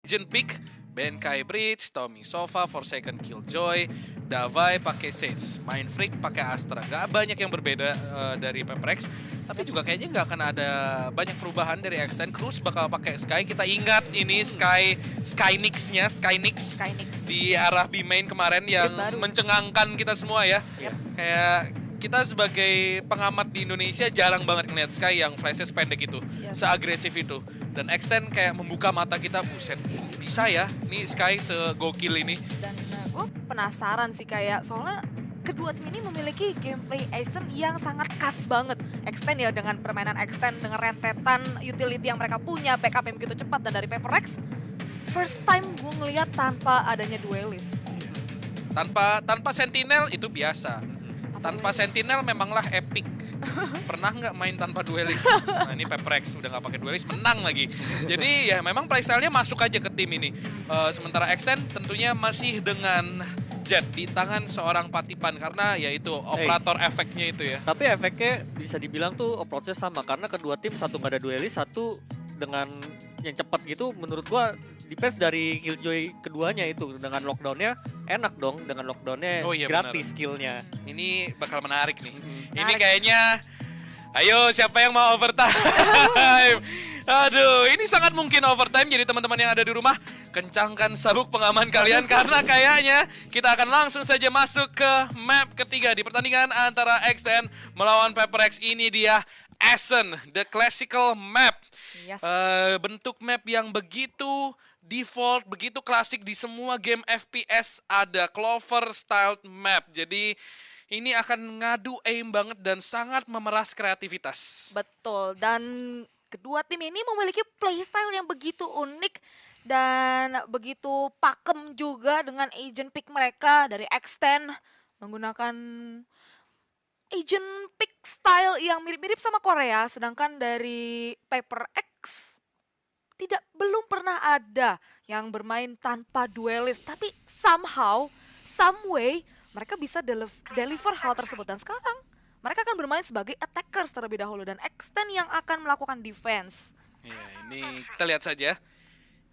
Agent Pick, Benkai Bridge, Tommy Sofa, Forsaken Killjoy, Davai pakai Sage, Mind Freak pakai Astra. Gak banyak yang berbeda dari Peprex, tapi juga kayaknya nggak akan ada banyak perubahan dari Extend. Cruz bakal pakai Sky. Kita ingat ini Skynix-nya, Skynix di arah B main kemarin yang mencengangkan kita semua ya. Kayak kita sebagai pengamat di Indonesia jarang banget ngeliat Sky yang flashnya pendek itu, seagresif itu. Dan Extend kayak membuka mata kita, buset, bisa ya nih Sky segokil ini. Dan gue penasaran sih kayak soalnya kedua tim ini memiliki gameplay Aizen yang sangat khas banget. Extend ya dengan permainan Extend, dengan rentetan utility yang mereka punya, backup yang begitu cepat, dan dari Peprex first time gue ngeliat tanpa adanya duelist. Tanpa Sentinel itu biasa. Tanpa Sentinel memanglah epic. Pernah nggak main tanpa duelis? Nah ini Peprex udah nggak pakai duelis, menang lagi. Jadi ya memang playstyle-nya masuk aja ke tim ini. Sementara Extend tentunya masih dengan Jet di tangan seorang Patipan karena ya itu operator efeknya itu ya. Tapi efeknya bisa dibilang tuh approach-nya sama karena kedua tim satu nggak ada duelis, satu dengan yang cepat gitu. Menurut gua defense dari Killjoy keduanya itu dengan lockdown-nya enak dong, dengan lockdown-nya gratis skillnya. Ini bakal menarik nih. Ini kayaknya, ayo siapa yang mau overtime? Aduh, ini sangat mungkin overtime. Jadi teman-teman yang ada di rumah, kencangkan sabuk pengaman kalian karena kayaknya kita akan langsung saja masuk ke map ketiga di pertandingan antara Extend melawan Peprex. Ini dia Aizen, the classical map. Bentuk map yang begitu default, begitu klasik di semua game FPS, ada Clover style map. Jadi ini akan ngadu aim banget dan sangat memeras kreativitas. Betul, dan kedua tim ini memiliki playstyle yang begitu unik dan begitu pakem juga dengan agent pick mereka dari Extend menggunakan agent pick style yang mirip-mirip sama Korea, sedangkan dari Peprex belum pernah ada yang bermain tanpa duelist, tapi somehow, some way mereka bisa deliver hal tersebut. Dan sekarang mereka akan bermain sebagai attackers terlebih dahulu dan Extend yang akan melakukan defense. Ya, ini kita lihat saja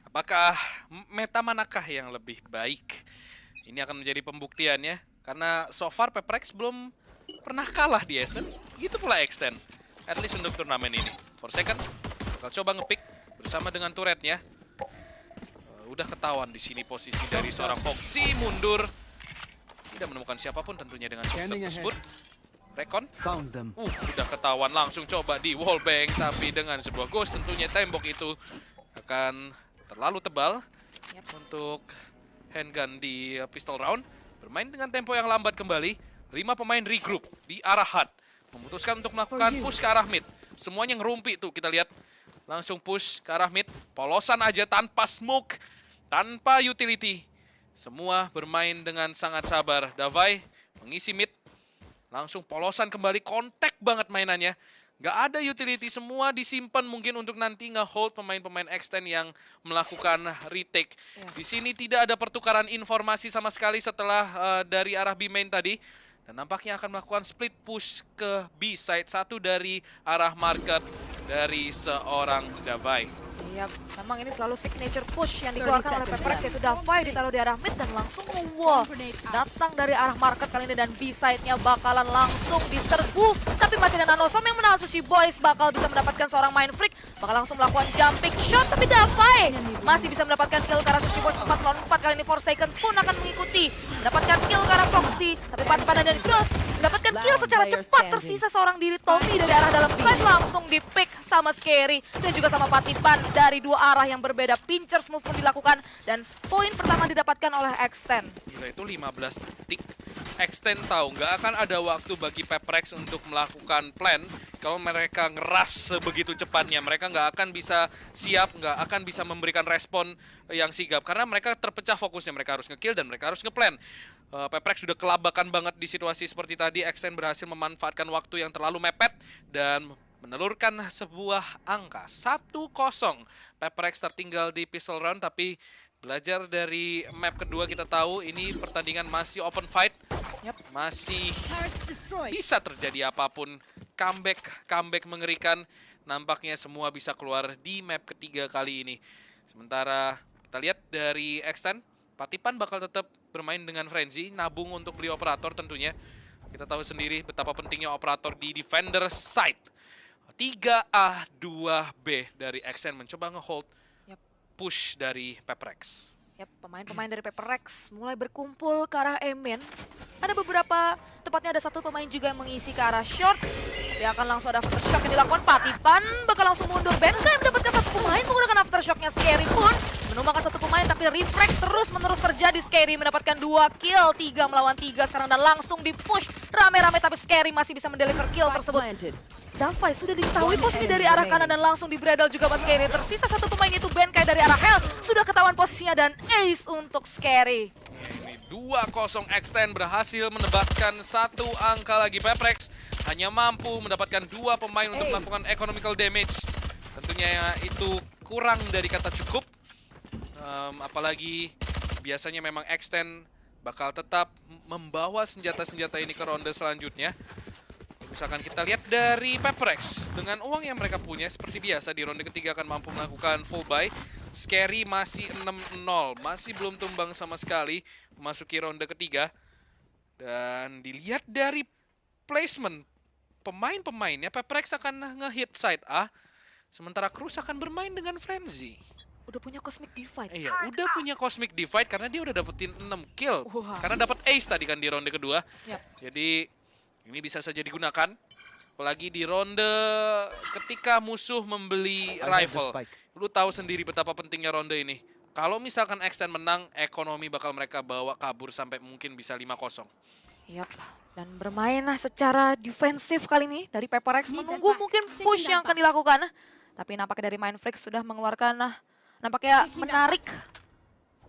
apakah meta manakah yang lebih baik. Ini akan menjadi pembuktiannya karena so far Peprex belum pernah kalah di Aizen. Begitu pula Extend, at least untuk turnamen ini. Forsaken bakal coba ngepick bersama dengan turretnya. Udah ketahuan di sini posisi dari seorang Foxy, mundur. Tidak menemukan siapapun tentunya dengan shot tersebut. Recon. Udah ketahuan langsung coba di wallbang, tapi dengan sebuah ghost tentunya tembok itu akan terlalu tebal untuk handgun di pistol round. Bermain dengan tempo yang lambat kembali. 5 pemain regroup di arah HUD. Memutuskan untuk melakukan push ke arah mid. Semuanya ngerumpi tuh kita lihat. Langsung push ke arah mid. Polosan aja tanpa smoke, tanpa utility. Semua bermain dengan sangat sabar. Davai mengisi mid. Langsung polosan kembali, kontak banget mainannya. Gak ada utility, semua disimpan mungkin untuk nanti nge-hold pemain-pemain Extend yang melakukan retake. Di sini tidak ada pertukaran informasi sama sekali setelah dari arah B main tadi. Dan nampaknya akan melakukan split push ke B side, satu dari arah market dari seorang Davai. Iya, memang ini selalu signature push yang dikeluarkan oleh Peprex, yaitu Davai ditaruh di arah mid dan langsung nge-wall. Datang dari arah market kali ini dan B side-nya bakalan langsung diserbu. Tapi masih ada Nanosom yang menahan Sushi Boys, bakal bisa mendapatkan seorang Mind Freak. Bakal langsung melakukan jumping shot, tapi Davai masih bisa mendapatkan kill ke arah Sushi Boys. 4 lawan 4 kali ini Forsaken pun akan mengikuti. Mendapatkan kill ke arah Foxy, tapi Patipan dan Ghost mendapatkan kill secara cepat. Tersisa seorang diri Tommy dari arah dalam side, langsung di-pick sama Scary dan juga sama Patipan dari dua arah yang berbeda. Pinchers move pun dilakukan dan poin pertama didapatkan oleh Extend. Gila, itu 15 detik. Extend tahu nggak akan ada waktu bagi Peprex untuk melakukan plan. Kalau mereka ngeras sebegitu cepatnya, mereka nggak akan bisa siap, nggak akan bisa memberikan respon yang sigap. Karena mereka terpecah fokusnya, mereka harus nge-kill dan mereka harus nge-plan. Peprex sudah kelabakan banget di situasi seperti tadi. Extend berhasil memanfaatkan waktu yang terlalu mepet dan menelurkan sebuah angka 1-0. Peprex tertinggal di pistol round, tapi belajar dari map kedua kita tahu ini pertandingan masih open fight. Masih bisa terjadi apapun. Comeback mengerikan. Nampaknya semua bisa keluar di map ketiga kali ini. Sementara Kita lihat dari Extend, Patipan bakal tetap bermain dengan Frenzy, nabung untuk beli operator tentunya. Kita tahu sendiri betapa pentingnya operator di defender side. 3A 2B dari Extend mencoba ngehold Yap. push dari Peprex. Yap, pemain-pemain dari Peprex mulai berkumpul ke arah Emin. Ada beberapa, tepatnya ada satu pemain juga yang mengisi ke arah short. Dia akan langsung ada aftershock yang dilakukan Patipan, bakal langsung mundur. Benkai mendapatkan satu pemain menggunakan aftershocknya. Scary pun menumbangkan satu pemain, tapi refract terus-menerus terjadi. Scary mendapatkan 2 kill, 3 melawan 3 sekarang, dan langsung di-push rame-rame, tapi Scary masih bisa mendeliver kill tersebut. Davai sudah diketahui posisi dari arah kanan dan langsung di-bradle juga Mas Scary. Tersisa satu pemain itu Benkai dari arah Hell. Sudah ketahuan posisinya dan ace untuk Scary. Ini 2-0 Extend berhasil menebakkan satu angka lagi. Peprex hanya mampu mendapatkan 2 pemain untuk melakukan economical damage. Tentunya itu kurang dari kata cukup. Apalagi biasanya memang Extend bakal tetap membawa senjata-senjata ini ke ronde selanjutnya. Misalkan kita lihat dari Peprex, dengan uang yang mereka punya seperti biasa di ronde ketiga akan mampu melakukan full buy. Scary masih 6-0, masih belum tumbang sama sekali memasuki ronde ketiga. Dan dilihat dari placement pemain-pemainnya, Peprex akan nge-hit side A, sementara Cruz akan bermain dengan Frenzy. Udah punya Cosmic Divide. Iya, udah punya Cosmic Divide karena dia udah dapetin 6 kill. Wah. Karena dapat ace tadi kan di ronde kedua. Yap. Jadi ini bisa saja digunakan. Apalagi di ronde ketika musuh membeli rifle. Lu tahu sendiri betapa pentingnya ronde ini. Kalau misalkan Extend menang, ekonomi bakal mereka bawa kabur sampai mungkin bisa 5-0. Yap. Dan bermainlah secara defensif kali ini dari Peprex, menunggu mungkin push yang akan dilakukan. Tapi nampaknya dari Mindfreak sudah mengeluarkan, nampaknya menarik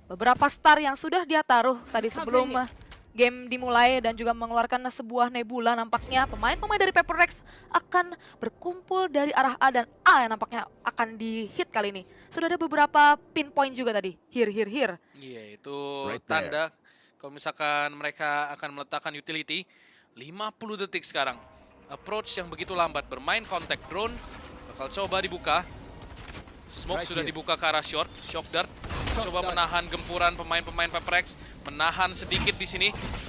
beberapa star yang sudah dia taruh tadi sebelum game dimulai, dan juga mengeluarkan sebuah nebula. Nampaknya pemain-pemain dari Peprex akan berkumpul dari arah A, dan A yang nampaknya akan di-hit kali ini. Sudah ada beberapa pinpoint juga tadi. Here. Iya, itu tanda kalau misalkan mereka akan meletakkan utility. 50 detik sekarang. Approach yang begitu lambat, bermain contact drone. Bakal coba dibuka. Smoke sudah dibuka ke arah short. Shock dart coba menahan gempuran pemain-pemain Peprex. Menahan sedikit di sini.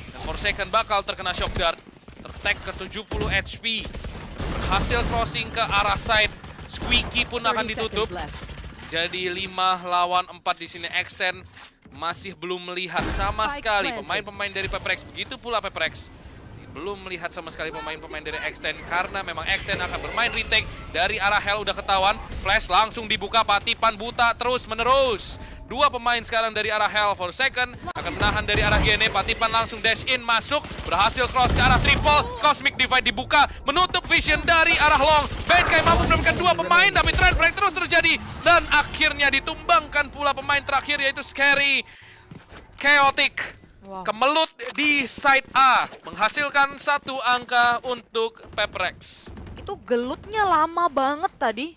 Dan Forsaken bakal terkena shock dart. Tertag ke 70 HP. Berhasil crossing ke arah side. Squeaky pun akan ditutup. Jadi 5 lawan 4 di sini. Extend masih belum melihat sama sekali pemain-pemain dari Peprex. Begitu pula Peprex belum melihat sama sekali pemain-pemain dari Extend, karena memang Extend akan bermain retake dari arah Hell. Udah ketahuan, flash langsung dibuka, Patipan buta terus menerus. 2 pemain sekarang dari arah Hell. Forsaken akan menahan dari arah Gene. Patipan langsung dash in, masuk, berhasil cross ke arah triple. Cosmic Divide dibuka, menutup vision dari arah long. Benkai mampu mendapatkan 2 pemain, tapi trend break terus terjadi, dan akhirnya ditumbangkan pula pemain terakhir, yaitu Scary. Chaotic kemelut di side A, menghasilkan 1 angka untuk Peprex. Itu gelutnya lama banget tadi.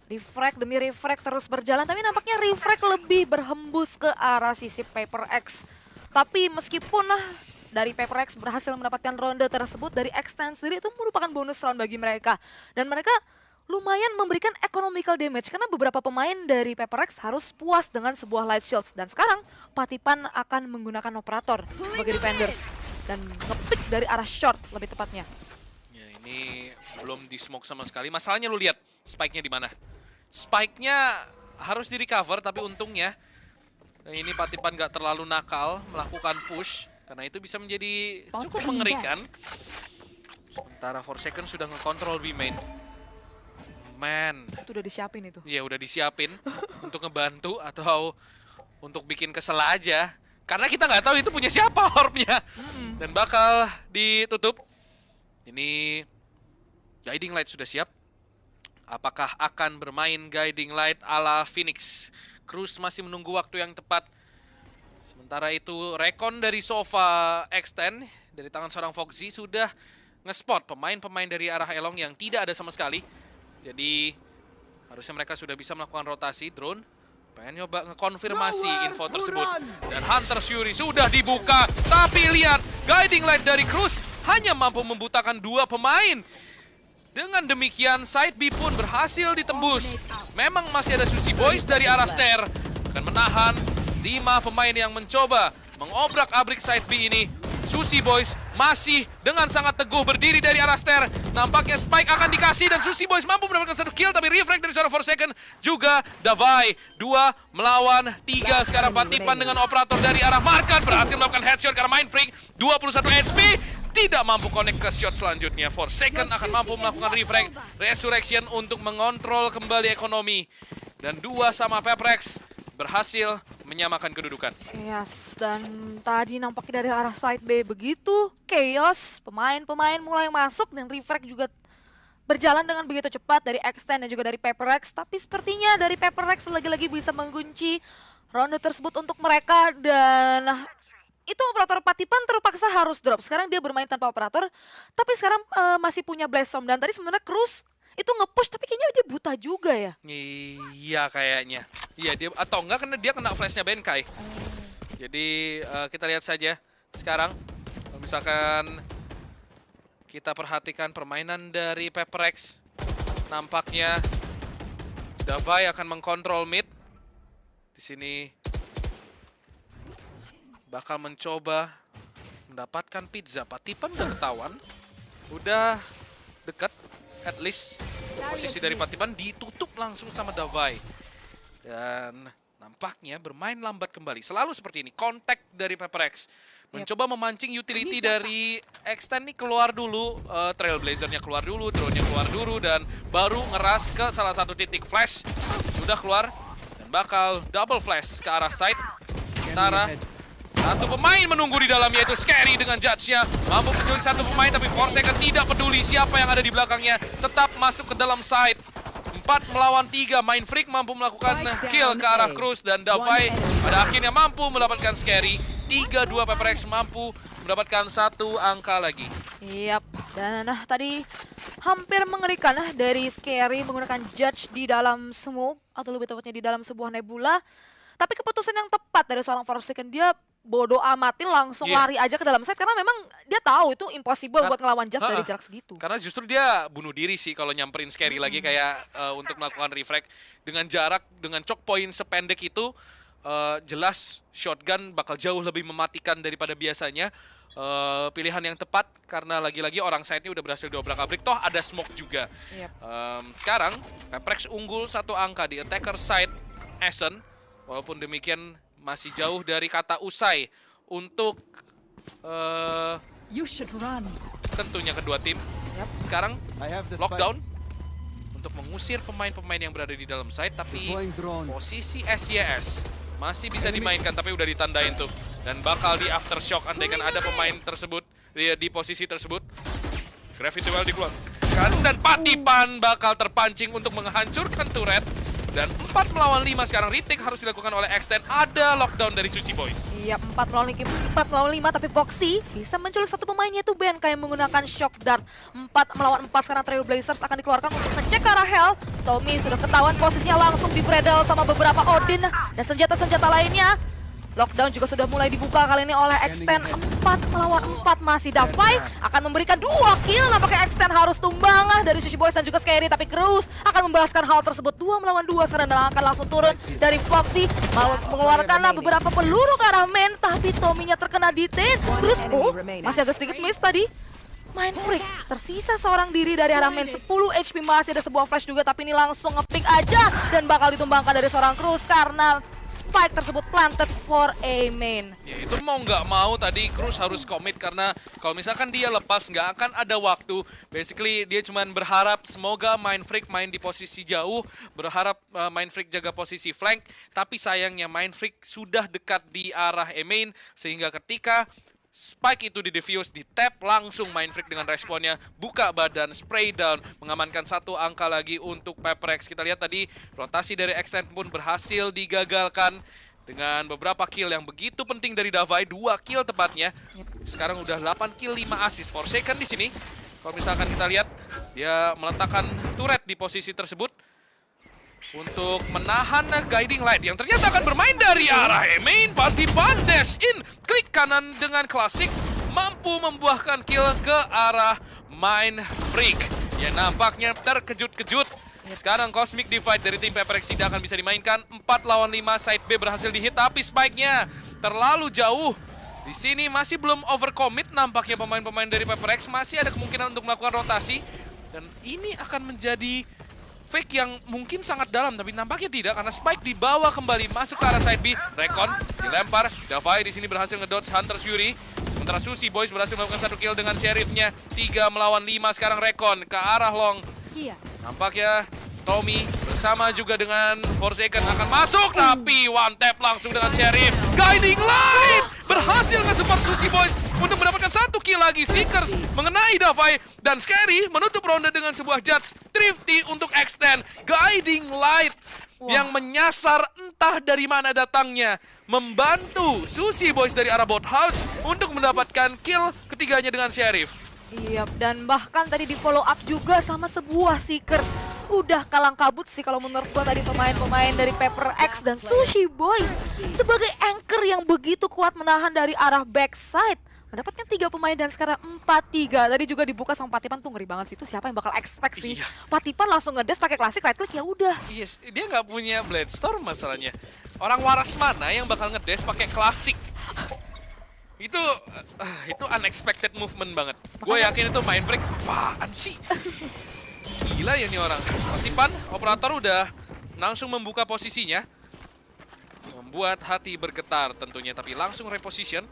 Refract demi refract terus berjalan, tapi nampaknya refract lebih berhembus ke arah sisi Peprex. Tapi meskipun dari Peprex berhasil mendapatkan ronde tersebut, dari Extend sendiri itu merupakan bonus round bagi mereka. Dan mereka lumayan memberikan economical damage karena beberapa pemain dari Peprex harus puas dengan sebuah light shields. Dan sekarang Patipan akan menggunakan operator sebagai defenders dan ngepick dari arah short lebih tepatnya. Ya, ini belum di smoke sama sekali. Masalahnya lu lihat spike-nya di mana? Spike-nya harus di recover, tapi untungnya ini Patipan nggak terlalu nakal melakukan push karena itu bisa menjadi cukup mengerikan. Sementara Forsaken sudah ngekontrol B main. Man, Itu udah disiapin itu. ya udah disiapin untuk ngebantu atau untuk bikin kesel aja. Karena kita nggak tahu itu punya siapa orbnya. Dan bakal ditutup. Ini Guiding Light sudah siap. Apakah akan bermain Guiding Light ala Phoenix? Cruz masih menunggu waktu yang tepat. Sementara itu Recon dari Sova Extend dari tangan seorang Foxy sudah nge-spot pemain-pemain dari arah Elong yang tidak ada sama sekali. Jadi harusnya mereka sudah bisa melakukan rotasi. Drone pengen nyoba ngekonfirmasi info tersebut. Dan Hunter's Fury sudah dibuka. Tapi lihat, Guiding Light dari Cruz hanya mampu membutakan 2 pemain. Dengan demikian, side B pun berhasil ditembus. Memang masih ada Sushi Boys dari arah stair. akan menahan 5 pemain yang mencoba mengobrak-abrik side B ini. Sushi Boys masih dengan sangat teguh berdiri dari arah stair. Nampaknya Spike akan dikasih dan Sushi Boys mampu mendapatkan 1 kill, tapi refrag dari seorang Forsaken juga Davai. 2 melawan 3 sekarang. Patipan dengan operator dari arah market berhasil melakukan headshot karena Mind Freak 21 HP. Tidak mampu connect ke shot selanjutnya. Forsaken akan mampu melakukan refrag resurrection untuk mengontrol kembali ekonomi. Dan 2 sama Peprex berhasil menyamakan kedudukan. Yes, dan tadi nampaknya dari arah side B begitu chaos. Pemain-pemain mulai masuk dan refrag juga berjalan dengan begitu cepat dari Extend dan juga dari Peprex. Tapi sepertinya dari Peprex lagi-lagi bisa mengunci ronde tersebut untuk mereka. Dan itu operator Patipan terpaksa harus drop. Sekarang dia bermain tanpa operator, tapi sekarang masih punya Blast Storm. Dan tadi sebenarnya Cruz itu nge-push, tapi kayaknya dia buta juga ya. Iya kayaknya. Iya dia atau enggak karena dia kena flashnya Benkai. Jadi kita lihat saja sekarang. Kalau misalkan kita perhatikan permainan dari Peprex, nampaknya Davai akan mengkontrol mid. Di sini bakal mencoba mendapatkan pizza. Patipan udah ketahuan, udah dekat. At least posisi dari Patipan ditutup langsung sama Davai. Dan nampaknya bermain lambat kembali. Selalu seperti ini, kontak dari Peprex. Mencoba memancing utility dari Extend nih keluar dulu. Trailblazer-nya keluar dulu, drone-nya keluar dulu. Dan baru ngeras ke salah satu titik flash. Sudah keluar dan bakal double flash ke arah side. Sementara satu pemain menunggu di dalam, yaitu Scary dengan judge-nya. Mampu menculik satu pemain, tapi Forsaken tidak peduli siapa yang ada di belakangnya. Tetap masuk ke dalam side. 4 melawan 3, Mind Freak mampu melakukan kill ke arah Cruz. Dan Davai pada akhirnya mampu mendapatkan Scary. 3-2 Peprex mampu mendapatkan 1 angka lagi. Yap, dan tadi hampir mengerikan dari Scary menggunakan judge di dalam smoke, atau lebih tepatnya di dalam sebuah nebula. Tapi keputusan yang tepat dari seorang Forsaken, dia bodoh amatin langsung lari aja ke dalam side karena memang dia tahu itu impossible buat ngelawan Just dari jarak segitu. Karena justru dia bunuh diri sih kalau nyamperin Scary lagi kayak untuk melakukan refrag dengan jarak, dengan choke point sependek itu. Jelas shotgun bakal jauh lebih mematikan daripada biasanya. Pilihan yang tepat karena lagi-lagi orang side-nya udah berhasil diobrak-abrik, toh ada smoke juga. Sekarang Peprex unggul 1 angka di attacker side Ascent. Walaupun demikian masih jauh dari kata usai untuk tentunya kedua tim. Sekarang lockdown untuk mengusir pemain-pemain yang berada di dalam side, tapi posisi SYS masih bisa dimainkan, tapi udah ditandain tuh. Dan bakal di aftershock andaikan ada pemain tersebut di posisi tersebut. Gravity Well dikeluarkan dan Patipan bakal terpancing untuk menghancurkan turret. Dan 4 melawan 5 sekarang retake harus dilakukan oleh Extend. Ada lockdown dari Sushi Boys. Iya, 4 melawan 5, tapi Foxy bisa menculik satu pemainnya itu Ben kayak menggunakan shock dart. 4 melawan 4 sekarang Trailblazers akan dikeluarkan untuk ngecek ke arah Hell. Tommy sudah ketahuan posisinya langsung di Bredel sama beberapa Odin dan senjata-senjata lainnya. Lockdown juga sudah mulai dibuka kali ini oleh Extend. 4 melawan 4 masih Davai akan memberikan 2 kill. Nampaknya Extend harus tumbang dari Sushi Boys dan juga Scary, tapi Cruz akan membalaskan hal tersebut. 2 melawan 2 sekarang dan akan langsung turun dari Foxy. Mau mengeluarkan beberapa peluru ke arah main, tapi Tommy-nya terkena detain. Cruz masih agak sedikit miss tadi. Mind Freak tersisa seorang diri dari arah main, 10 HP, masih ada sebuah flash juga, tapi ini langsung nge-pick aja dan bakal ditumbangkan dari seorang Cruz karena spike tersebut planted for a main. Ya itu mau nggak mau tadi Cruz harus commit karena kalau misalkan dia lepas nggak akan ada waktu. Basically dia cuma berharap semoga Mind Freak main di posisi jauh, berharap Mind Freak jaga posisi flank. Tapi sayangnya Mind Freak sudah dekat di arah A-main sehingga ketika spike itu di defuse, di tap langsung Mind Freak dengan responnya, buka badan, spray down, mengamankan 1 angka lagi untuk Peprex. Kita lihat tadi rotasi dari Extend pun berhasil digagalkan dengan beberapa kill yang begitu penting dari Davai, 2 kill tepatnya. Sekarang udah 8 kill 5 assist Forsaken di sini. Kalau misalkan kita lihat dia meletakkan turret di posisi tersebut untuk menahan guiding light yang ternyata akan bermain dari arah main. Patipan dash in, klik kanan dengan klasik, mampu membuahkan kill ke arah Mind Freak. Ya nampaknya terkejut-kejut Sekarang Cosmic Divide dari tim PPRX tidak akan bisa dimainkan. 4 lawan 5, side B berhasil dihit, tapi spike-nya terlalu jauh. Di sini masih belum overcommit nampaknya pemain-pemain dari PPRX. Masih ada kemungkinan untuk melakukan rotasi. Dan ini akan menjadi fake yang mungkin sangat dalam, tapi nampaknya tidak karena Spike dibawa kembali masuk ke arah side B. Recon dilempar, Davai di sini berhasil ngedodge Hunter's Fury. Sementara Sushi Boys berhasil melakukan 1 kill dengan sheriffnya. 3 melawan 5 sekarang Recon ke arah long. Iya. Nampaknya Tommy bersama juga dengan Forsaken akan masuk, tapi one tap langsung dengan sheriff. Guiding Light berhasil nge-support Sushi Boys untuk mendapatkan 1 kill lagi. Seekers mengenai Davai dan Scary menutup ronde dengan sebuah judge Thrifty untuk extend. Guiding Light yang menyasar entah dari mana datangnya, membantu Sushi Boys dari arah bot house untuk mendapatkan kill ketiganya dengan sheriff. Iya, dan bahkan tadi di follow up juga sama sebuah Seekers. Udah kalang kabut sih kalau menurut gua tadi pemain-pemain dari PPRX dan Sushi Boys sebagai anchor yang begitu kuat menahan dari arah backside. Mendapatkan 3 pemain dan sekarang 4-3. Tadi juga dibuka sama Patipan tuh, ngeri banget sih. Itu siapa yang bakal expect sih? Iya. Patipan langsung ngedes pakai klasik right click, ya udah. Yes, dia nggak punya Bloodstorm masalahnya. Orang waras mana yang bakal ngedes pakai klasik? Itu unexpected movement banget. Gue yakin itu main freak. Apaan sih? Gila ya nih orang. Patipan, operator udah langsung membuka posisinya. Membuat hati bergetar tentunya, tapi langsung reposition.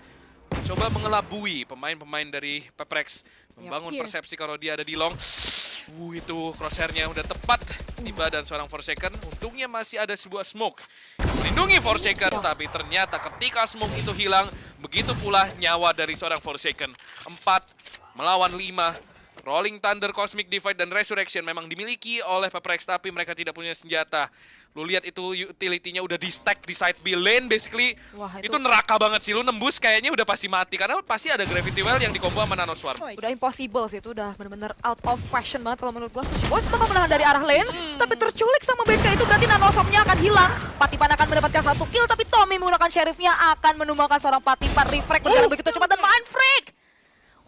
Coba mengelabui pemain-pemain dari PPRX. Membangun persepsi kalau dia ada di long. Itu crosshair-nya udah tepat di badan seorang Forsaken. Untungnya masih ada sebuah smoke melindungi Forsaken, tapi ternyata ketika smoke itu hilang, begitu pula nyawa dari seorang Forsaken. 4 melawan 5. Rolling Thunder, Cosmic Divide, dan Resurrection memang dimiliki oleh PPRX, tapi mereka tidak punya senjata. Lu lihat itu utility-nya udah di stack di side B lane basically. Wah, itu neraka banget sih, lu nembus kayaknya udah pasti mati karena pasti ada Gravity Well yang dikombo sama Nanoswarm. Udah impossible sih, itu udah bener-bener out of question banget kalau menurut gua. Sushi Boys bakal menahan dari arah lane, tapi terculik sama BK itu berarti nanosomnya akan hilang. Patipan akan mendapatkan 1 kill, tapi Tommy menggunakan sheriffnya akan menumbangkan seorang Patipan. Refrag berjalan begitu cepat dan Mind Freak.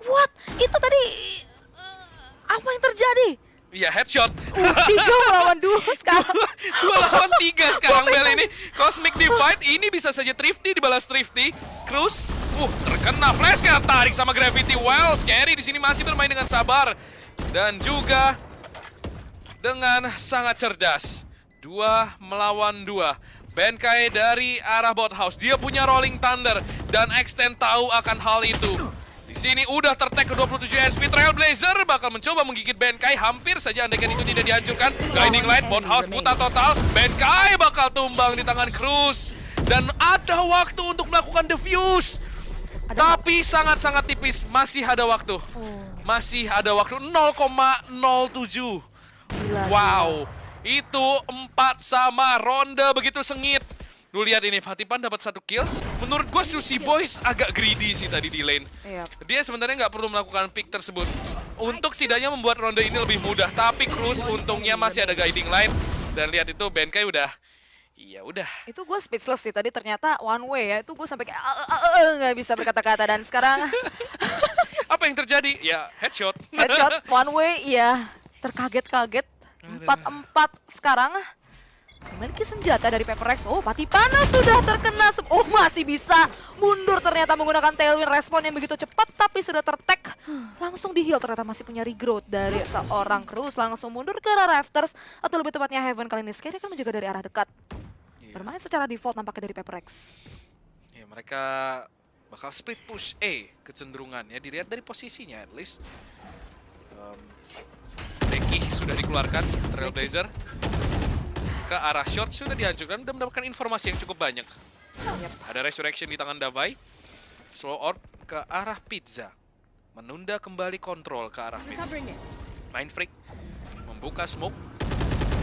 What? Itu tadi apa yang terjadi? Iya, headshot. 3 melawan 2 sekarang. 2 lawan 3 sekarang Bel ini. Cosmic Divide ini bisa saja Thrifty dibalas Thrifty. Cruz, terkena flash kan, tarik sama Gravity Well. Scary di sini masih bermain dengan sabar dan juga dengan sangat cerdas. 2 melawan 2. Benkai dari arah bot house. Dia punya Rolling Thunder dan Extend tahu akan hal itu. Di sini udah tertag ke 27 HP. Trailblazer bakal mencoba menggigit Benkai. Hampir saja andaikan itu tidak dihancurkan. Guiding Light, bot house buta total. Benkai bakal tumbang di tangan Cruz. Dan ada waktu untuk melakukan defuse. Tapi sangat-sangat tipis. Masih ada waktu. Masih ada waktu 0,07. Wow. Itu 4 sama ronde begitu sengit. Lu lihat ini, Patipan dapat 1 kill. Menurut gua Sushi Boys agak greedy sih tadi di lane. Dia sebenarnya nggak perlu melakukan pick tersebut untuk setidaknya membuat ronde ini lebih mudah. Tapi Cruz untungnya masih ada Guiding Light. Dan lihat itu Benkai udah, iya udah. Itu gue speechless sih tadi, ternyata one way ya. Itu gue sampai kayak nggak bisa berkata-kata. Dan sekarang Apa yang terjadi? Ya headshot. headshot one way, ya terkaget-kaget. 4-4 sekarang. Memiliki senjata dari PPRX. Patipan sudah terkena. Masih bisa mundur ternyata menggunakan tailwind. Respon yang begitu cepat tapi sudah tertag. Langsung di heal, ternyata masih punya regrowth dari seorang Cruz. Langsung mundur ke arah Rafters, atau lebih tepatnya Heaven. Kali ini Scary kan menjaga dari arah dekat. Bermain secara default nampaknya dari PPRX. Ya, mereka bakal split push kecenderungannya. Dilihat dari posisinya at least. Deki sudah dikeluarkan, Trailblazer ke arah short sudah dihancurkan, udah mendapatkan informasi yang cukup banyak. Ada Resurrection di tangan Davai. Slow orb ke arah Pizza. Menunda kembali kontrol ke arah mid. Mind Freak membuka smoke.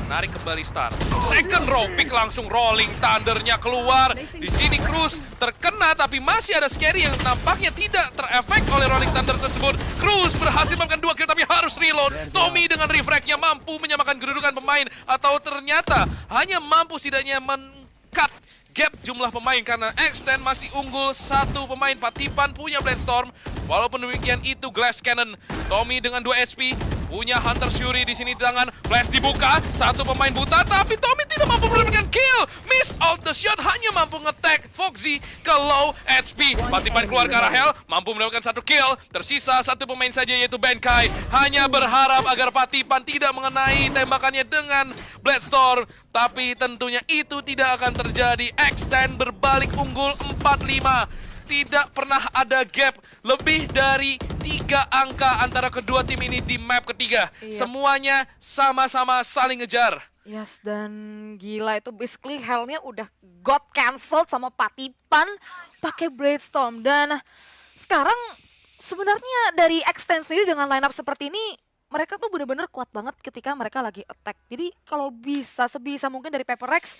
Menarik kembali Star. Second row pick langsung Rolling Thunder-nya keluar. Di sini Cruz terkena tapi masih ada Scary yang nampaknya tidak terefek oleh Rolling Thunder tersebut. Cruz berhasil melakukan 2 kill tapi harus reload. Tommy dengan refrag-nya mampu menyamakan kedudukan pemain, atau ternyata hanya mampu setidaknya men-cut gap jumlah pemain karena Extend masih unggul 1 pemain. Patipan punya Bloodstorm. Walaupun demikian itu Glass Cannon. Tommy dengan 2 HP punya Hunter Fury di sini di tangan. Flash dibuka, satu pemain buta, tapi Tommy tidak mampu mendapatkan kill. Miss out the shot, hanya mampu nge-tag Foxy ke low HP. Patipan keluar ke arah Hell, mampu mendapatkan satu kill. Tersisa satu pemain saja yaitu Benkai. Hanya berharap agar Patipan tidak mengenai tembakannya dengan Bloodstorm. Tapi tentunya itu tidak akan terjadi. Extend berbalik unggul 4-5. Tidak pernah ada gap lebih dari 3 angka antara kedua tim ini di map ketiga. Semuanya sama-sama saling ngejar. Yes, dan gila itu basically Hell-nya udah got cancelled sama Patipan pakai Bladestorm. Dan sekarang sebenarnya dari Extend sendiri dengan lineup seperti ini, mereka tuh bener-bener kuat banget ketika mereka lagi attack. Jadi kalau bisa, sebisa mungkin dari Paper Rex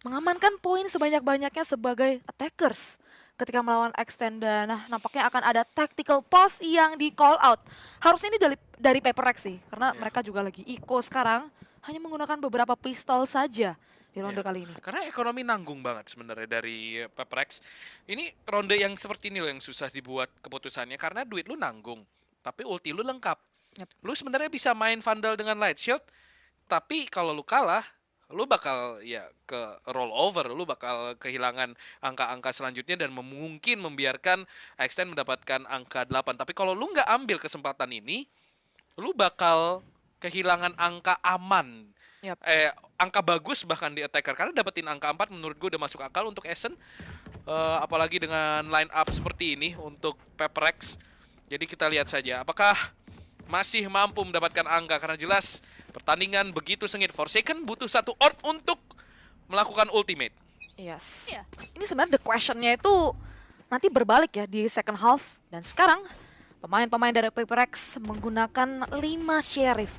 mengamankan poin sebanyak-banyaknya sebagai attackers ketika melawan Extend. Dan nampaknya akan ada tactical pause yang di call out. Harusnya ini dari Paper Rex sih, karena mereka juga lagi eco sekarang, hanya menggunakan beberapa pistol saja di ronde kali ini. Karena ekonomi nanggung banget sebenarnya dari Paper Rex. Ini ronde yang seperti ini loh yang susah dibuat keputusannya, karena duit lu nanggung, tapi ulti lu lengkap. Lu sebenarnya bisa main Vandal dengan Light Shield, tapi kalau lu kalah, lu bakal ya ke roll over, lu bakal kehilangan angka-angka selanjutnya dan mungkin membiarkan Extend mendapatkan angka 8. Tapi kalau lu nggak ambil kesempatan ini, lu bakal kehilangan angka aman. Angka bagus bahkan di attacker, karena dapetin angka 4 menurut gue udah masuk akal untuk Ascent. Apalagi dengan line up seperti ini untuk Paper Rex. Jadi kita lihat saja apakah masih mampu mendapatkan angka, karena jelas pertandingan begitu sengit. Forsaken butuh satu orb untuk melakukan ultimate. Yes. Ini sebenarnya the question-nya itu nanti berbalik ya di second half. Dan sekarang pemain-pemain dari Paper Rex menggunakan 5 sheriff.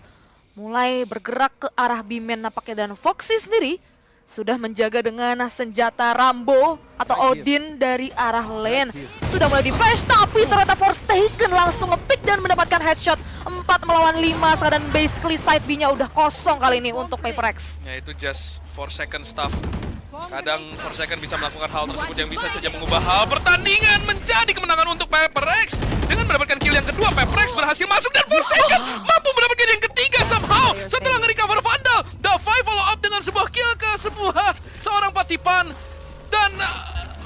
Mulai bergerak ke arah B-man nampaknya, dan Foxy sendiri sudah menjaga dengan senjata Rambo atau Odin dari arah lane. Sudah mulai di flash, tapi ternyata Forsaken langsung nge-pick dan mendapatkan headshot. 4 melawan 5, dan basically side B-nya udah kosong kali ini untuk Paper Rex. Ya itu just Forsaken stuff. Kadang Forsaken bisa melakukan hal tersebut yang bisa saja mengubah hal pertandingan menjadi kemenangan untuk Paper Rex. Dengan mendapatkan kill yang kedua, Paper Rex berhasil masuk dan Forsaken mampu mendapatkan yang ketiga somehow. Setelah nge-recover Vandal, Davai follow up dengan sebuah kill ke seorang Patipan. Dan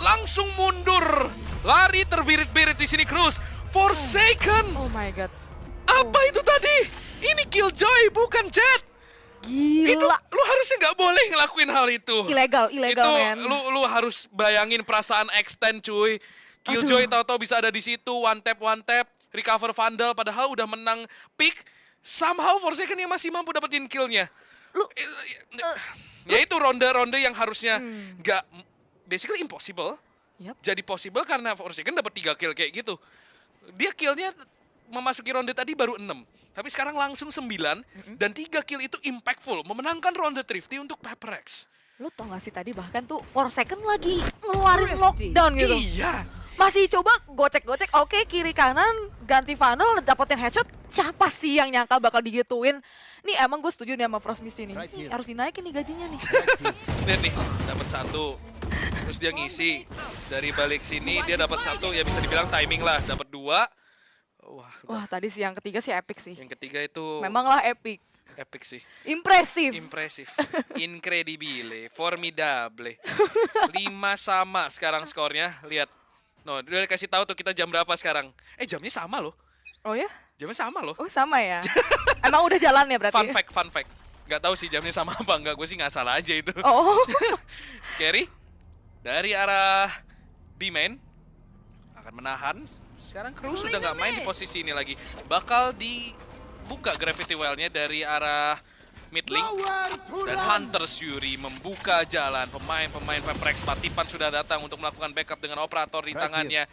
langsung mundur. Lari terbirit-birit di sini Cruz. Forsaken. Oh my god. Apa itu tadi? Ini Killjoy bukan Jet. Itu Gila. lu harusnya nggak boleh ngelakuin hal itu. Ilegal Itu man. lu harus bayangin perasaan Extend cuy. Killjoy tahu-tahu bisa ada di situ, one tap, recover Vandal padahal udah menang pick. Somehow Forsaken yang masih mampu dapetin killnya. Ya itu ronde-ronde yang harusnya nggak basically impossible. Jadi possible karena Forsaken dapat 3 kill kayak gitu. Dia killnya memasuki ronde tadi baru 6. Tapi sekarang langsung 9 dan 3 kill itu impactful, memenangkan ronde Thrifty untuk Paper Rex. Lu tau gak sih tadi bahkan tuh Forsaken lagi ngeluarin lockdown gitu. Iya. Masih coba gocek-gocek, oke kiri kanan ganti funnel dapetin headshot. Siapa sih yang nyangka bakal digituin? Nih emang gue setuju nih sama Frost Misty nih. Harus dinaikin nih gajinya nih. Lihat nih, dapat 1. Terus dia ngisi dari balik sini, dia dapat 1, ya bisa dibilang timing lah, dapat 2. Wah tadi sih yang ketiga sih epic sih. Yang ketiga itu Memanglah epic. epic sih. Impresif. Incredibile, formidable. 5 sama sekarang skornya. Lihat. No, udah kasih tahu tuh kita jam berapa sekarang. Jamnya sama loh. Oh ya? Jamnya sama loh. Oh sama ya? Emang udah jalan ya berarti? Fun fact. Gak tahu sih jamnya sama apa enggak, gue sih nggak salah aja itu. Oh. Scary. Dari arah B-main akan menahan. Sekarang Cruz sudah nggak main di posisi ini lagi. Bakal dibuka Gravity Well-nya dari arah mid link. Dan Hunter Fury membuka jalan. Pemain-pemain Paper Rex Patipan sudah datang untuk melakukan backup dengan operator di tangannya.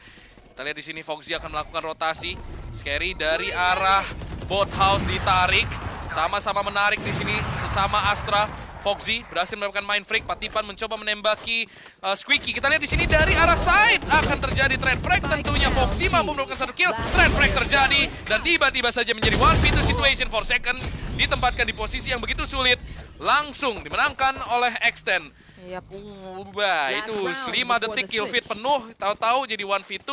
Kita lihat di sini Foxy akan melakukan rotasi. Scary dari arah bot house ditarik. Sama-sama menarik di sini sesama Astra. Foxy berhasil mendapatkan mind freak. Patipan mencoba menembaki Squeaky. Kita lihat di sini dari arah side akan terjadi trade frag. Tentunya Foxy mampu mendapatkan 1 kill. Trade frag terjadi dan tiba-tiba saja menjadi 1v2 situation. Forsaken ditempatkan di posisi yang begitu sulit. Langsung dimenangkan oleh Extend. Itu 5 detik kill feed penuh. Tahu-tahu jadi 1v2.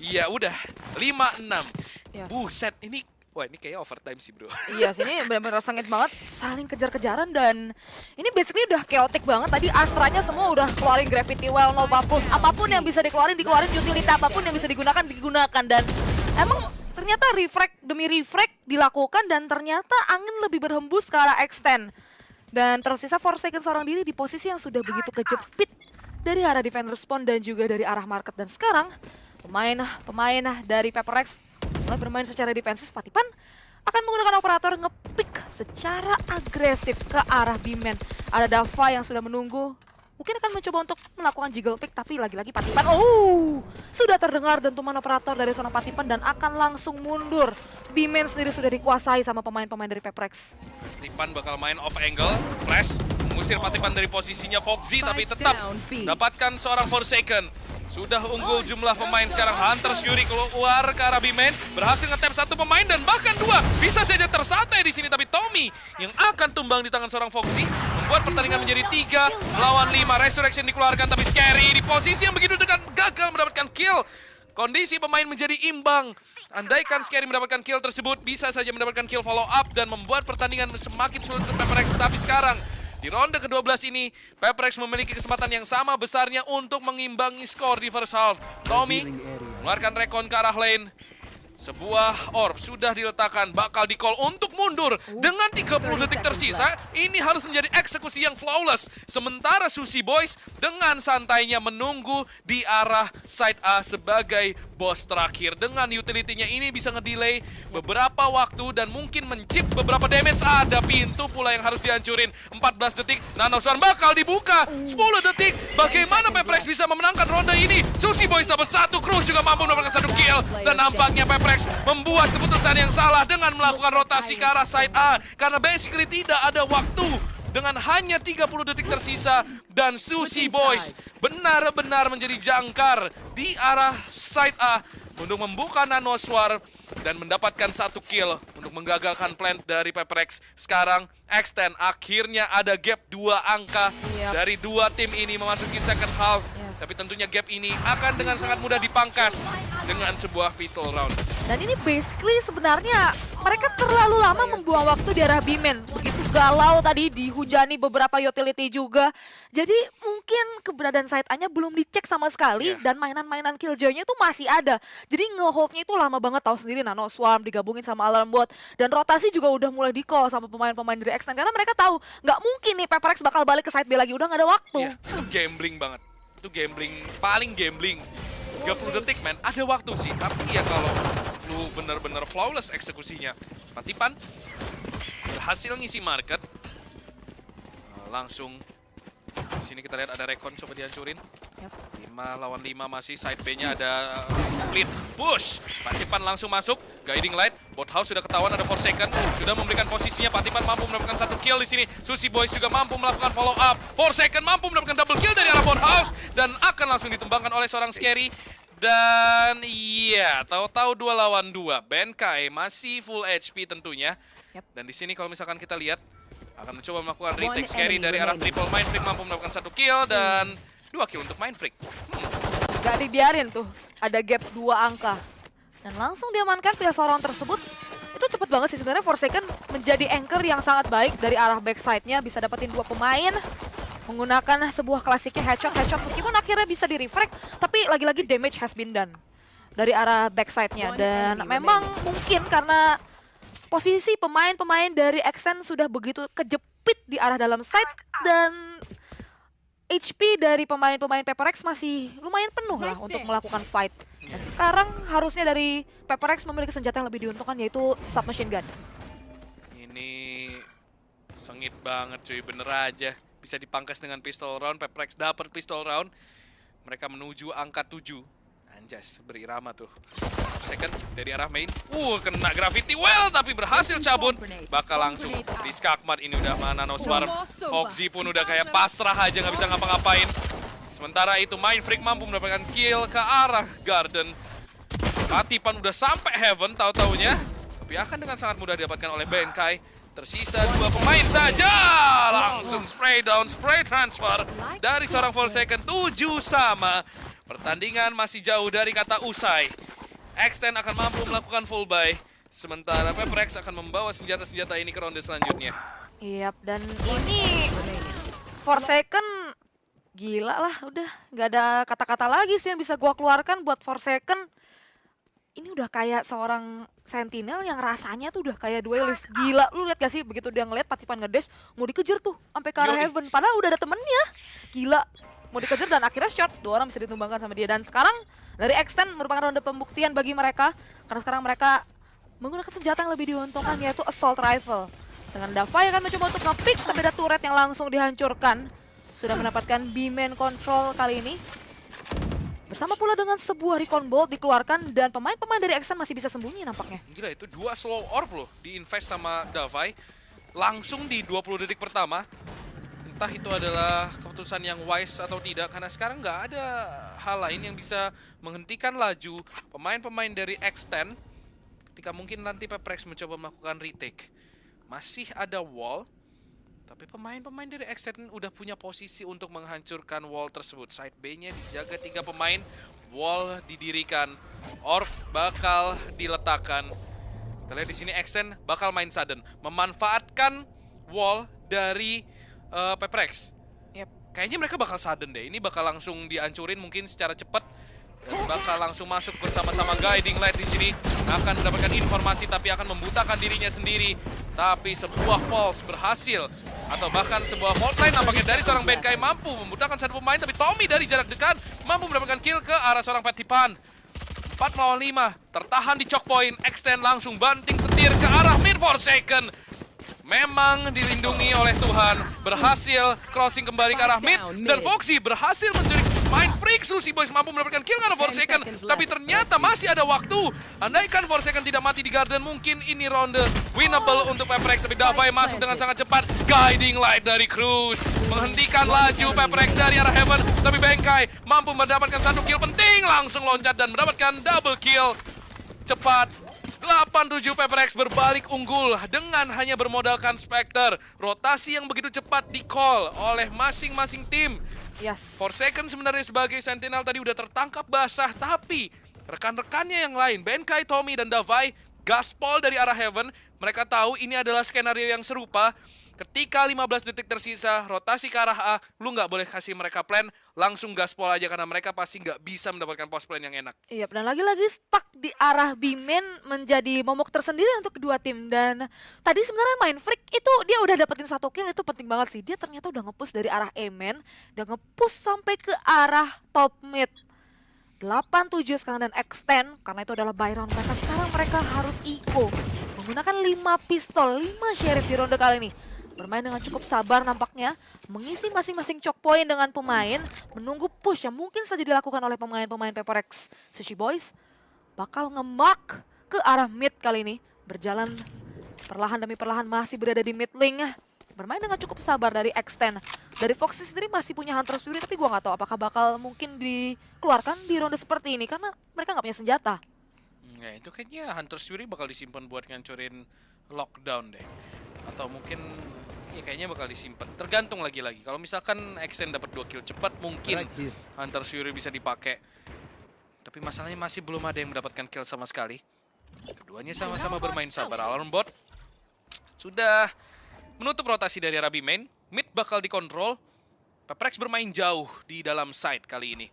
Ya udah 5-6. Buset, ini Wah, ini kayaknya overtime sih, bro. Iya, sini benar-benar sengit banget, saling kejar-kejaran dan ini basically udah chaotic banget. Tadi Astranya semua udah keluarin Gravity Well, apapun yang bisa dikeluarin, utility apapun yang bisa digunakan dan emang ternyata refrag demi refrag dilakukan dan ternyata angin lebih berhembus ke arah extend. Dan tersisa Forsaken seorang diri di posisi yang sudah begitu kejepit dari arah defender spawn dan juga dari arah market. Dan sekarang pemain dari Paper Rex mulai bermain secara defensif. Patipan akan menggunakan operator nge-pick secara agresif ke arah B-man. Ada Dava yang sudah menunggu. Mungkin akan mencoba untuk melakukan jiggle pick, tapi lagi-lagi Patipan sudah terdengar dentuman operator dari seorang Patipan dan akan langsung mundur. B-man sendiri sudah dikuasai sama pemain-pemain dari Paper Rex. Patipan bakal main off angle, flash, mengusir Patipan dari posisinya Foxy, tapi tetap dapatkan seorang Forsaken. Sudah unggul jumlah pemain sekarang. Hunters Fury keluar ke arah B-man, berhasil nge-tap satu pemain dan bahkan dua. Bisa saja tersantai di sini, tapi Tommy yang akan tumbang di tangan seorang Foxy membuat pertandingan menjadi 3 lawan 5. Resurrection dikeluarkan, tapi Scary di posisi yang begitu dekat gagal mendapatkan kill. Kondisi pemain menjadi imbang. Andaikan Scary mendapatkan kill tersebut, bisa saja mendapatkan kill follow up dan membuat pertandingan semakin sulit untuk Paper Rex. Tapi sekarang di ronde ke-12 ini, Paper Rex memiliki kesempatan yang sama besarnya untuk mengimbangi skor di first half. Tommy mengeluarkan recon ke arah lane. Sebuah orb sudah diletakkan, bakal di-call untuk mundur. Dengan 30 detik tersisa, ini harus menjadi eksekusi yang flawless. Sementara Sushi Boys dengan santainya menunggu di arah side A sebagai boss terakhir. Dengan utility-nya ini bisa ngedelay beberapa waktu dan mungkin mencip beberapa damage. Ada pintu pula yang harus dihancurin. 14 detik, Nanoswarm bakal dibuka. 10 detik, bagaimana Paper Rex bisa memenangkan ronde ini? Sushi Boys dapat 1, Cruz juga mampu mendapatkan 1 kill. Dan nampaknya Paper Rex membuat keputusan yang salah dengan melakukan rotasi ke arah side A. Karena basically tidak ada waktu. Dengan hanya 30 detik tersisa dan Sushi Boys benar-benar menjadi jangkar di arah side A untuk membuka Nanoswarm dan mendapatkan 1 kill untuk menggagalkan plan dari Paper Rex. Sekarang Extend akhirnya ada gap 2 angka dari dua tim ini memasuki second half. Tapi tentunya gap ini akan dengan sangat mudah dipangkas dengan sebuah pistol round. Dan ini basically sebenarnya mereka terlalu lama membuang waktu di arah B-man. Begitu galau tadi, dihujani beberapa utility juga. Jadi mungkin keberadaan side A-nya belum dicek sama sekali dan mainan-mainan Killjoy-nya itu masih ada. Jadi nge-hold-nya itu lama banget, tahu sendiri Nanoswarm digabungin sama Alarm Bot. Dan rotasi juga udah mulai di-call sama pemain-pemain dari Extend. Karena mereka tahu nggak mungkin nih Paper Rex bakal balik ke side B lagi, udah nggak ada waktu. Itu gambling banget. Itu gambling, paling gambling. 30 detik men, ada waktu sih. Tapi ya kalau lu bener-bener flawless eksekusinya. Patipan berhasil ngisi market. Langsung di sini kita lihat ada Recon coba dihancurin. 5 lawan 5 masih side B-nya ada split push. Patipan langsung masuk, guiding light. Bot House sudah ketahuan ada Forsaken, sudah memberikan posisinya. Patipan mampu mendapatkan 1 kill di sini. Sushi Boys juga mampu melakukan follow up. Forsaken mampu mendapatkan double kill dari arah Bot House dan akan langsung ditumbangkan oleh seorang Scary. Dan iya, tahu-tahu 2 lawan 2. Benkai masih full HP tentunya. Dan di sini kalau misalkan kita lihat akan mencoba melakukan retake. Scary dari arah triple. Mindfreak mampu mendapatkan 1 kill dan 2 kill untuk Mindfreak. Gak dibiarin tuh, ada gap 2 angka. Dan langsung diamankan pilihan seorang tersebut. Itu cepet banget sih sebenarnya. Forsaken menjadi anchor yang sangat baik dari arah backside-nya. Bisa dapetin 2 pemain. Menggunakan sebuah klasiknya headshot. Meskipun akhirnya bisa di-refrag. Tapi lagi-lagi damage has been done. Dari arah backside-nya. Dan memang mungkin karena posisi pemain-pemain dari Extend sudah begitu kejepit di arah dalam side. Dan HP dari pemain-pemain Paper Rex masih lumayan penuh lah untuk melakukan fight. Dan sekarang harusnya dari Paper Rex memiliki senjata yang lebih diuntungkan yaitu submachine gun. Ini sengit banget cuy, bener aja. Bisa dipangkas dengan pistol round, Paper Rex dapat pistol round. Mereka menuju angka 7. Anjas, berirama tuh. Second dari arah main. Kena Gravity Well tapi berhasil cabut. Bakal langsung di Skakmat. Ini udah mana Nanoswarm. Foxy pun udah kayak pasrah aja, nggak bisa ngapa-ngapain. Sementara itu Mindfreak mampu mendapatkan kill ke arah Garden. Patipan udah sampai Heaven tahu-taunya. Tapi akan dengan sangat mudah didapatkan oleh Benkai. Tersisa 2 pemain saja. Langsung spray down, spray transfer dari seorang Forsaken. 7 sama. Pertandingan masih jauh dari kata usai. Extend akan mampu melakukan full buy. Sementara Peprex akan membawa senjata-senjata ini ke ronde selanjutnya. Iya, dan ini Forsaken gila lah, udah nggak ada kata-kata lagi sih yang bisa gua keluarkan buat Forsaken. Ini udah kayak seorang Sentinel yang rasanya tuh udah kayak duelist. Gila, lu lihat gak sih begitu dia ngeliat Patipan ngedash mau dikejar tuh sampai ke arah Yoi. Heaven. Padahal udah ada temennya. Gila, mau dikejar dan akhirnya shot. 2 orang bisa ditumbangkan sama dia. Dan sekarang dari Extend merupakan ronde pembuktian bagi mereka. Karena sekarang mereka menggunakan senjata yang lebih diuntungkan yaitu Assault Rifle. Sedangkan Davai akan mencoba untuk nge-pick tapi ada turret yang langsung dihancurkan. Sudah mendapatkan B-main control kali ini. Bersama pula dengan sebuah recon bolt dikeluarkan dan pemain-pemain dari Extend masih bisa sembunyi nampaknya. Gila, itu 2 slow orb loh di-invest sama Davai. Langsung di 20 detik pertama. Entah itu adalah keputusan yang wise atau tidak, karena sekarang nggak ada hal lain yang bisa menghentikan laju pemain-pemain dari X10 ketika mungkin nanti Peprex mencoba melakukan retake. Masih ada wall, tapi pemain-pemain dari X10 udah punya posisi untuk menghancurkan wall tersebut. Side B-nya dijaga 3 pemain, wall didirikan, orb bakal diletakkan. Kita lihat di sini X10 bakal main sudden, memanfaatkan wall dari Peprex. Yep. Kayaknya mereka bakal sudden deh. Ini bakal langsung dihancurin mungkin secara cepat. Dan bakal langsung masuk bersama-sama Guiding Light di sini. Akan mendapatkan informasi tapi akan membutakan dirinya sendiri. Tapi sebuah pulse berhasil. Atau bahkan sebuah hotline nampaknya dari seorang Benkai mampu membutakan satu pemain. Tapi Tommy dari jarak dekat mampu mendapatkan kill ke arah seorang Patipan. 4 melawan 5. Tertahan di choke point. Extend langsung banting setir ke arah mid Forsaken. Memang dilindungi oleh Tuhan, berhasil crossing kembali ke arah mid, dan Foxy berhasil mencuri Mind Freak. Susi Boys mampu mendapatkan kill karena Forsaken, tapi ternyata masih ada waktu. Andaikan Forsaken tidak mati di Garden, mungkin ini ronde winnable untuk Peprex, tapi Davai masuk dengan sangat cepat. Guiding Light dari Cruz menghentikan laju Peprex dari arah Heaven, tapi Benkai mampu mendapatkan satu kill penting, langsung loncat dan mendapatkan double kill. Cepat 8-7 Peprex berbalik unggul dengan hanya bermodalkan Spectre. Rotasi yang begitu cepat di-call oleh masing-masing tim. Yes. Forsaken sebenarnya sebagai Sentinel tadi udah tertangkap basah, tapi rekan-rekannya yang lain, Benkai, Tommy, dan Davai, gaspol dari arah Heaven. Mereka tahu ini adalah skenario yang serupa. Ketika 15 detik tersisa, rotasi ke arah A, lu nggak boleh kasih mereka plan, langsung gaspol aja karena mereka pasti nggak bisa mendapatkan post plan yang enak. Iya, dan lagi-lagi stuck di arah B-main menjadi momok tersendiri untuk kedua tim. Dan tadi sebenarnya Mind Freak itu dia udah dapetin satu kill, itu penting banget sih. Dia ternyata udah nge-push dari arah A-main, udah nge-push sampai ke arah top mid. 8-7 sekarang dan extend, karena itu adalah buy round mereka. Sekarang mereka harus eco, menggunakan 5 pistol, 5 sheriff di ronde kali ini. Bermain dengan cukup sabar nampaknya, mengisi masing-masing choke point dengan pemain, menunggu push yang mungkin saja dilakukan oleh pemain-pemain Peprex. Sushi Boys bakal nge-mark ke arah mid kali ini, berjalan perlahan demi perlahan masih berada di mid lane. Bermain dengan cukup sabar dari Extend. Dari Foxy sendiri masih punya Hunter Fury, tapi gua nggak tahu apakah bakal mungkin dikeluarkan di ronde seperti ini karena mereka nggak punya senjata. Ya itu kayaknya Hunter Fury bakal disimpan buat ngancurin lockdown deh. Atau mungkin ya kayaknya bakal disimpan. Tergantung lagi-lagi. Kalau misalkan Extend dapat 2 kill cepat, mungkin Hunter Fury bisa dipakai. Tapi masalahnya masih belum ada yang mendapatkan kill sama sekali. Keduanya sama-sama bermain sabar. Alarm Bot sudah menutup rotasi dari arah B-main. Mid bakal dikontrol. Peprex bermain jauh di dalam side kali ini.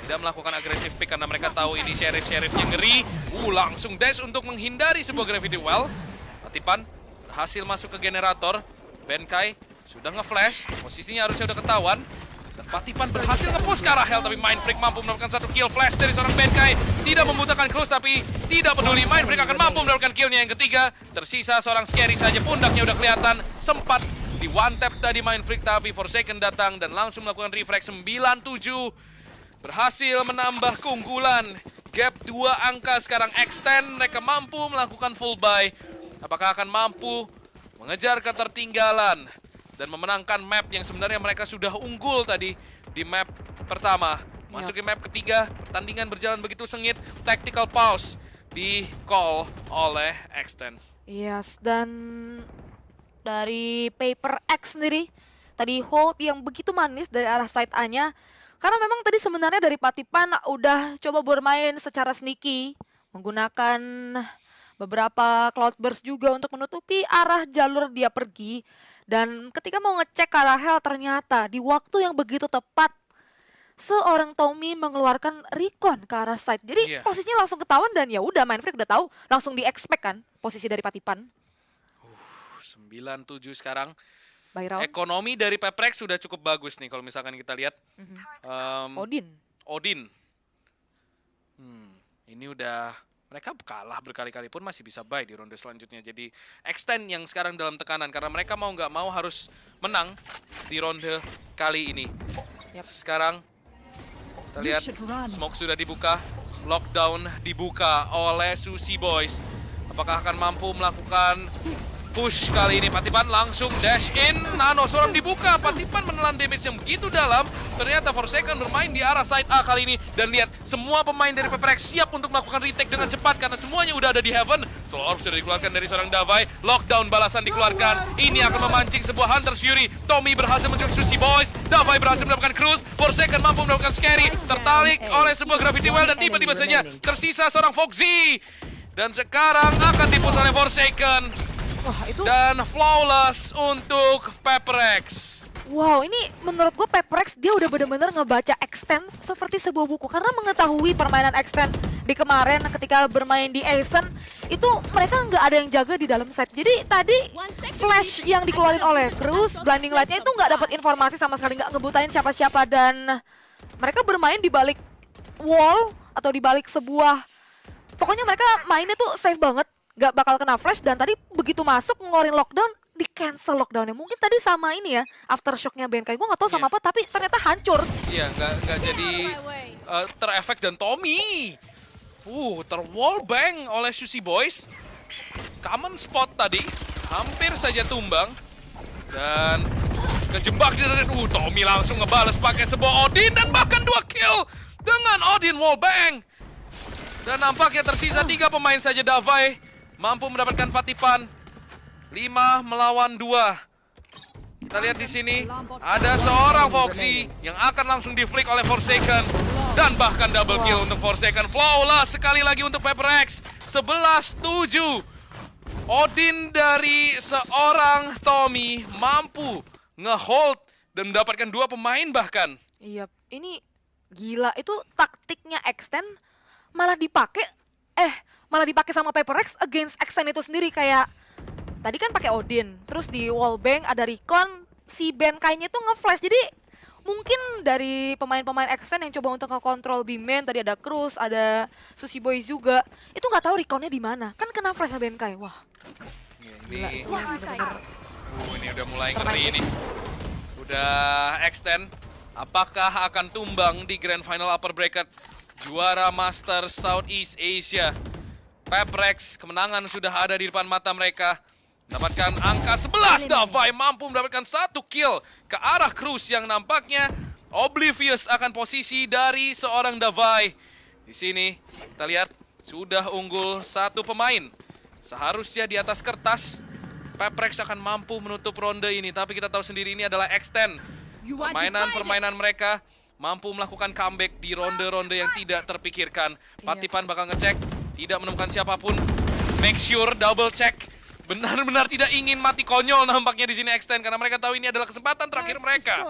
Tidak melakukan agresif pick karena mereka tahu ini sheriff-sheriffnya ngeri. Langsung dash untuk menghindari sebuah gravity well. Patipan berhasil masuk ke generator. Benkai sudah nge-flash. Posisinya harusnya udah ketahuan. Dan Patipan berhasil nge-push ke arah Hell, tapi Mind Freak mampu mendapatkan satu kill flash dari seorang Benkai. Tidak membutakan Cruz, tapi tidak peduli. Mind Freak akan mampu mendapatkan killnya yang ketiga. Tersisa seorang Scary saja, pundaknya udah kelihatan. Sempat di one tap tadi Mind Freak, tapi Forsaken datang dan langsung melakukan refresh 9-7. Berhasil menambah keunggulan. Gap 2 angka sekarang Extend. Mereka mampu melakukan full buy. Apakah akan mampu mengejar ketertinggalan dan memenangkan map yang sebenarnya mereka sudah unggul tadi di map pertama. Masuk ke map ketiga, pertandingan berjalan begitu sengit. Tactical pause di call oleh Extend. Yes, dan dari Paper X sendiri, tadi hold yang begitu manis dari arah side A-nya. Karena memang tadi sebenarnya dari Patipan udah coba bermain secara sneaky, menggunakan beberapa Cloudburst juga untuk menutupi arah jalur dia pergi. Dan ketika mau ngecek ke arah Hell, ternyata di waktu yang begitu tepat seorang Tommy mengeluarkan recon ke arah side. Jadi Iya. posisinya langsung ketahuan dan ya udah Mindfreak udah tahu, langsung di-expect kan posisi dari Patipan. 9-7 sekarang. By round. Ekonomi dari Peprex sudah cukup bagus nih kalau misalkan kita lihat. Odin. Odin. Ini udah mereka kalah berkali-kali pun masih bisa buy di ronde selanjutnya. Jadi extend yang sekarang dalam tekanan karena mereka mau nggak mau harus menang di ronde kali ini. Yap. Sekarang kita lihat smoke sudah dibuka, lockdown dibuka oleh Sushi Boys. Apakah akan mampu melakukan push kali ini? Patipan langsung dash in, Nano seorang dibuka, Patipan menelan damage yang begitu dalam. Ternyata Forsaken bermain di arah side A kali ini. Dan lihat, semua pemain dari PPRX siap untuk melakukan retake dengan cepat karena semuanya udah ada di Heaven. Slow Orb sudah dikeluarkan dari seorang Davai, lockdown balasan dikeluarkan. Ini akan memancing sebuah Hunter's Fury. Tommy berhasil menculik Sushi Boys, Davai berhasil mendapatkan Cruise, Forsaken mampu mendapatkan Scary. Tertarik oleh sebuah Gravity Well dan tiba-tiba saja tersisa seorang Foxy. Dan sekarang akan dipush oleh Forsaken. Wah itu, Dan flawless untuk PPRX. wow ini menurut gue PPRX dia udah bener-bener ngebaca extend seperti sebuah buku. Karena mengetahui permainan extend di kemarin ketika bermain di Aizen, itu mereka nggak ada yang jaga di dalam set. Jadi tadi flash yang dikeluarin oleh Cruz, blinding lightnya itu nggak dapat informasi sama sekali, nggak ngebutain siapa-siapa. Dan mereka bermain di balik wall atau di balik sebuah, pokoknya mereka mainnya tuh safe banget, nggak bakal kena flash. Dan tadi begitu masuk ngeluarin lockdown, di cancel lockdownnya. Mungkin tadi sama ini ya, aftershocknya BNK, gue nggak tahu sama Iya. apa, tapi ternyata hancur. Iya, nggak jadi terefek. Dan Tommy terwallbang oleh Sushi Boys. Common spot tadi, hampir saja tumbang. Dan kejebak di Tommy langsung ngebales pakai sebuah Odin dan bahkan 2 kill dengan Odin wallbang. Dan nampaknya tersisa 3 pemain saja. Davai mampu mendapatkan Patipan. 5 melawan 2. Kita lihat di sini ada seorang Foxy yang akan langsung di-flick oleh Forsaken. Dan bahkan double kill untuk Forsaken. Flawless sekali lagi untuk PPRX. 11-7. Odin dari seorang Tommy mampu nge-hold dan mendapatkan 2 pemain bahkan. Iya, ini gila. Itu taktiknya extend malah dipakai sama PPRX against extend itu sendiri. Kayak tadi kan pakai Odin, terus di wallbang ada recon, si Benkai-nya tuh nge-flash. Jadi mungkin dari pemain-pemain extend yang coba untuk nge-control B-main, tadi ada Cruz, ada Sushi Boy juga, itu nggak tahu recon-nya di mana. Kan kena flash sama Benkai. Wah, Ya, ini bener-bener. ini udah mulai ngeri ini. Udah extend. Apakah akan tumbang di Grand Final Upper Bracket juara Master Southeast Asia? PPRX kemenangan sudah ada di depan mata mereka. Mendapatkan angka 11, Davai mampu mendapatkan 1 kill ke arah Cruz yang nampaknya oblivious akan posisi dari seorang Davai. Di sini kita lihat sudah unggul 1 pemain. Seharusnya di atas kertas PPRX akan mampu menutup ronde ini, tapi kita tahu sendiri ini adalah extend. Permainan mereka mampu melakukan comeback di ronde-ronde yang tidak terpikirkan. Patipan bakal ngecek, tidak menemukan siapapun. Make sure double check. Benar-benar tidak ingin mati konyol nampaknya di sini extend karena mereka tahu ini adalah kesempatan terakhir mereka.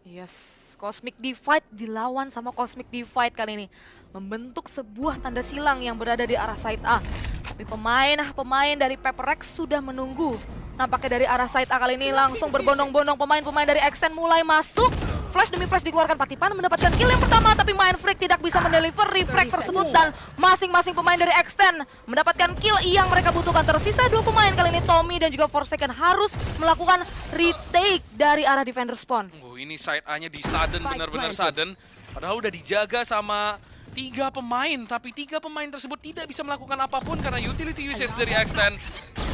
Yes, Cosmic Divide dilawan sama Cosmic Divide kali ini. Membentuk sebuah tanda silang yang berada di arah side A. Tapi pemain dari PPRX sudah menunggu. Nampaknya dari arah side A kali ini langsung berbondong-bondong pemain-pemain dari Extend mulai masuk. Flash demi flash dikeluarkan, Patipan mendapatkan kill yang pertama, tapi Mindfreak tidak bisa mendeliver refrag tersebut. Dan masing-masing pemain dari Extend mendapatkan kill yang mereka butuhkan. Tersisa 2 pemain kali ini, Tommy dan juga Forsaken harus melakukan retake dari arah defender spawn. Ini side A-nya di sudden, benar-benar sudden. Padahal udah dijaga sama 3 pemain, tapi 3 pemain tersebut tidak bisa melakukan apapun karena utility usage dari Extend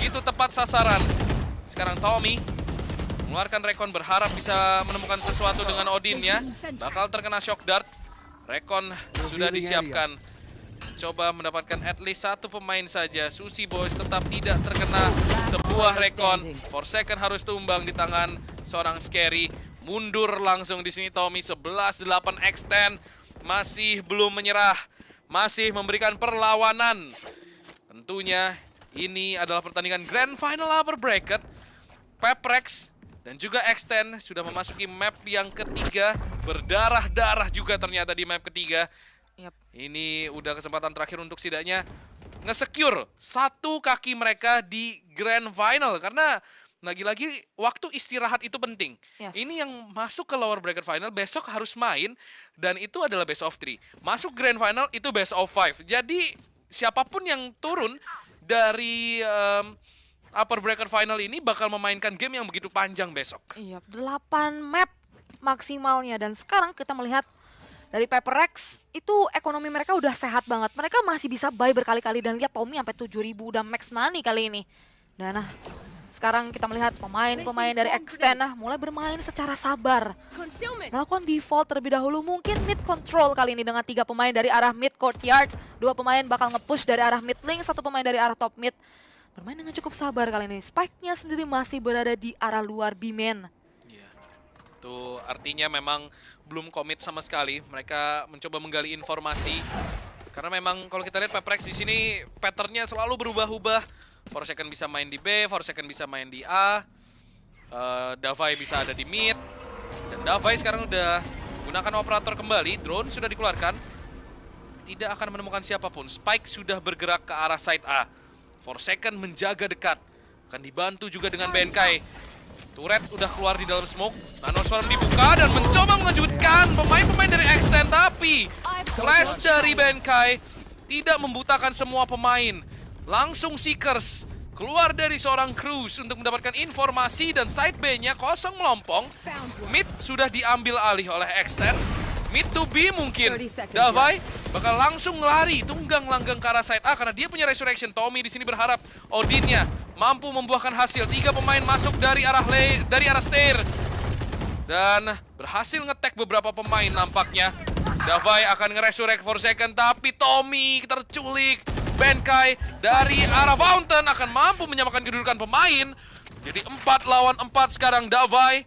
itu tepat sasaran. Sekarang Tommy mengeluarkan Recon, berharap bisa menemukan sesuatu dengan Odin-nya. Bakal terkena shock dart. Recon sudah disiapkan. Coba mendapatkan at least 1 pemain saja. Sushi Boys tetap tidak terkena sebuah Recon. Forsaken harus tumbang di tangan seorang Scary. Mundur langsung di sini Tommy. 11-8 Extend. Masih belum menyerah. Masih memberikan perlawanan. Tentunya ini adalah pertandingan Grand Final Upper Bracket. Peprex dan juga Extend sudah memasuki map yang ketiga. Berdarah-darah juga ternyata di map ketiga. Yap. Ini udah kesempatan terakhir untuk setidaknya nge-secure satu kaki mereka di Grand Final. Karena lagi-lagi waktu istirahat itu penting. Yes. Ini yang masuk ke lower bracket final besok harus main. Dan itu adalah best of 3. Masuk Grand Final itu best of 5. Jadi siapapun yang turun dari upper bracket final ini bakal memainkan game yang begitu panjang besok. Iya, 8 map maksimalnya. Dan sekarang kita melihat dari Peprex itu ekonomi mereka udah sehat banget. Mereka masih bisa buy berkali-kali dan lihat Tommy sampai 7.000 udah max money kali ini. Dan sekarang kita melihat pemain-pemain dari Extend mulai bermain secara sabar. Melakukan default terlebih dahulu, mungkin mid control kali ini dengan 3 pemain dari arah mid courtyard. 2 pemain bakal nge-push dari arah mid lane, 1 pemain dari arah top mid. Bermain dengan cukup sabar kali ini. Spike-nya sendiri masih berada di arah luar B-main. Iya. Itu artinya memang belum komit sama sekali. Mereka mencoba menggali informasi. Karena memang kalau kita lihat Peprex di sini patternnya selalu berubah-ubah. Forsaken bisa main di B, Forsaken bisa main di A. Davai bisa ada di mid. Dan Davai sekarang udah gunakan operator kembali. Drone sudah dikeluarkan. Tidak akan menemukan siapapun. Spike sudah bergerak ke arah side A. Forsaken menjaga dekat. Akan dibantu juga dengan Benkai. Turret udah keluar di dalam smoke. Nanoswarm dibuka dan mencoba mengejutkan pemain-pemain dari Extend. Tapi flash dari Benkai tidak membutakan semua pemain. Langsung Seekers keluar dari seorang Cruz untuk mendapatkan informasi. Dan side B-nya kosong melompong. Mid sudah diambil alih oleh Extend. Mid to B mungkin. Davai bakal langsung lari tunggang langgang ke arah side A karena dia punya resurrection. Tommy di sini berharap Odinnya mampu membuahkan hasil. 3 pemain masuk dari arah stair dan berhasil nge-tag beberapa pemain nampaknya. Davai akan nge-resurrect Forsaken tapi Tommy terculik. Benkai dari arah Fountain akan mampu menyamakan kedudukan pemain. Jadi 4 lawan 4 sekarang. Davai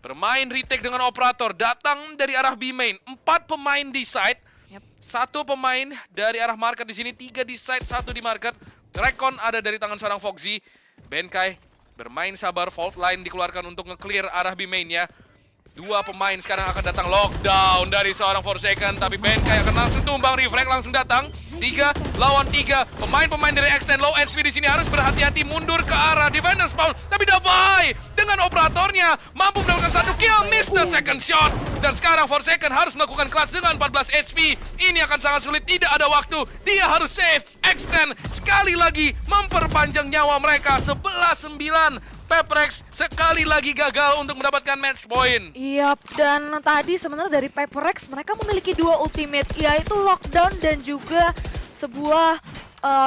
bermain retake dengan operator, datang dari arah B main. 4 pemain di side, 1 pemain dari arah market di sini, 3 di side, 1 di market. Recon ada dari tangan seorang Foxy. Benkai bermain sabar, fault line dikeluarkan untuk nge-clear arah B mainnya. 2 pemain sekarang akan datang, lockdown dari seorang Forsaken, tapi Benkai akan langsung tumbang, reflect langsung datang. 3 lawan 3, pemain-pemain dari Extend low HP di sini harus berhati-hati mundur ke arah defender spawn. Tapi Davai dengan operatornya mampu mendapatkan 1 kill, miss the second shot. Dan sekarang Forsaken harus melakukan clutch dengan 14 HP. Ini akan sangat sulit, tidak ada waktu. Dia harus save. Extend sekali lagi memperpanjang nyawa mereka 11-9. Peprex sekali lagi gagal untuk mendapatkan match point. Iya, dan tadi sebenarnya dari Peprex mereka memiliki 2 ultimate, yaitu Lockdown dan juga sebuah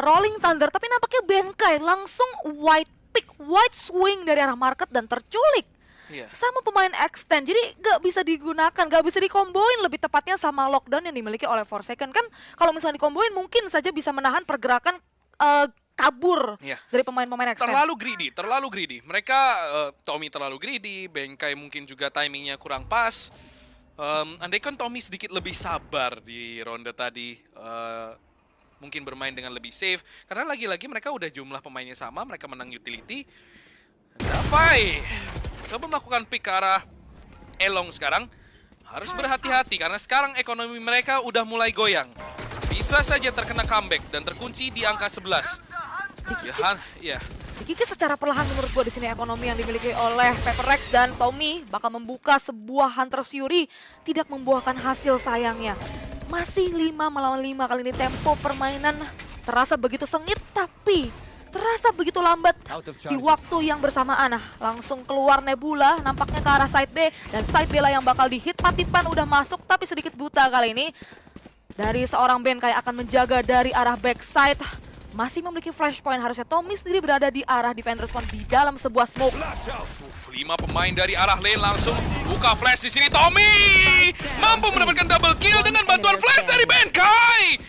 Rolling Thunder. Tapi nampaknya Benkai langsung white pick, white swing dari arah market dan terculik. Iya. Sama pemain Extend, jadi gak bisa digunakan, gak bisa dikomboin lebih tepatnya sama Lockdown yang dimiliki oleh Forsaken. Kan kalau misalnya dikomboin mungkin saja bisa menahan pergerakan kabur dari pemain-pemain Extend. Terlalu greedy. Mereka, Tommy terlalu greedy, Benkai mungkin juga timingnya kurang pas. Andaikan Tommy sedikit lebih sabar di ronde tadi, mungkin bermain dengan lebih safe. Karena lagi-lagi mereka udah jumlah pemainnya sama, mereka menang utility. Davai coba melakukan pick ke arah Elong sekarang. Harus berhati-hati karena sekarang ekonomi mereka udah mulai goyang. Bisa saja terkena comeback dan terkunci di angka 11. Dikikis secara perlahan menurut gue di sini ekonomi yang dimiliki oleh Peprex dan Tommy bakal membuka sebuah Hunter's Fury, tidak membuahkan hasil sayangnya. Masih 5 melawan 5 kali ini, tempo permainan terasa begitu sengit tapi terasa begitu lambat di waktu yang bersamaan. Langsung keluar Nebula nampaknya ke arah side B dan side B lah yang bakal dihit. Patipan udah masuk tapi sedikit buta kali ini. Dari seorang Benkai akan menjaga dari arah backside. Masih memiliki flashpoint, harusnya Tommy sendiri berada di arah defender spawn di dalam sebuah smoke. 5 pemain dari arah lane langsung buka flash di sini. Tommy mampu mendapatkan double kill dengan bantuan flash dari Benkai.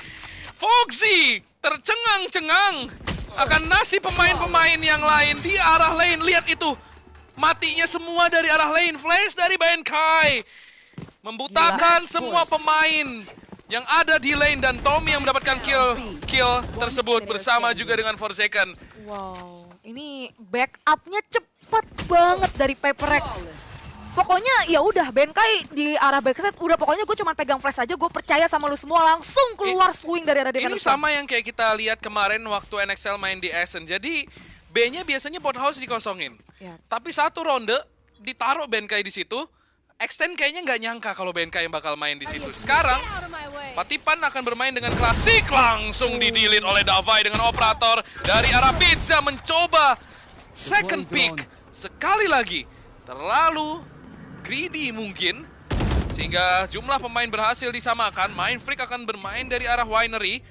Foxy tercengang-cengang akan nasib pemain-pemain yang lain di arah lane. Lihat itu, matinya semua dari arah lane. Flash dari Benkai membutakan semua pemain. yang ada di lane dan Tommy yang mendapatkan kill tersebut bersama juga dengan Forsaken. Wow, ini backupnya cepet banget dari Paper Rex. Pokoknya ya udah Benkai di arah backside udah pokoknya gue cuma pegang flash aja, gue percaya sama lu semua, langsung keluar swing dari arah Ini defense. sama yang kayak kita lihat kemarin waktu NXL main di Essen. Jadi B-nya biasanya bot house dikosongin. Ya. Tapi satu ronde ditaruh Benkai di situ. Extend kayaknya nggak nyangka kalau Benkai yang bakal main di situ. Sekarang Patipan akan bermain dengan klasik, langsung di-delete oleh Davai dengan operator dari arah pizza mencoba second pick. Sekali lagi terlalu greedy mungkin sehingga jumlah pemain berhasil disamakan. Mindfreak akan bermain dari arah winery.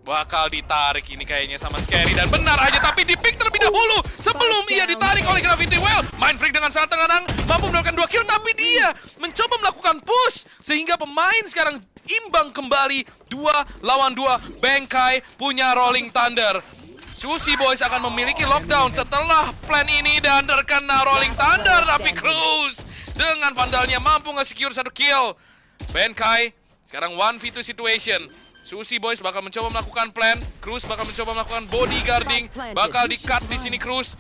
Bakal ditarik ini kayaknya sama Scary dan benar aja tapi di-pick terlebih dahulu sebelum ia ditarik oleh Gravity Well. Mindfreak dengan sangat tenang mampu mendapatkan 2 kill tapi dia mencoba melakukan push sehingga pemain sekarang imbang kembali 2 lawan 2. Benkai punya Rolling Thunder. Sushi Boys akan memiliki lockdown setelah plan ini dan terkena Rolling Thunder tapi Cruz dengan vandalnya mampu nge-secure 1 kill. Benkai sekarang 1v2 situation. Sushi Boys bakal mencoba melakukan plan, Cruz bakal mencoba melakukan bodyguarding, bakal di-cut di sini Cruz.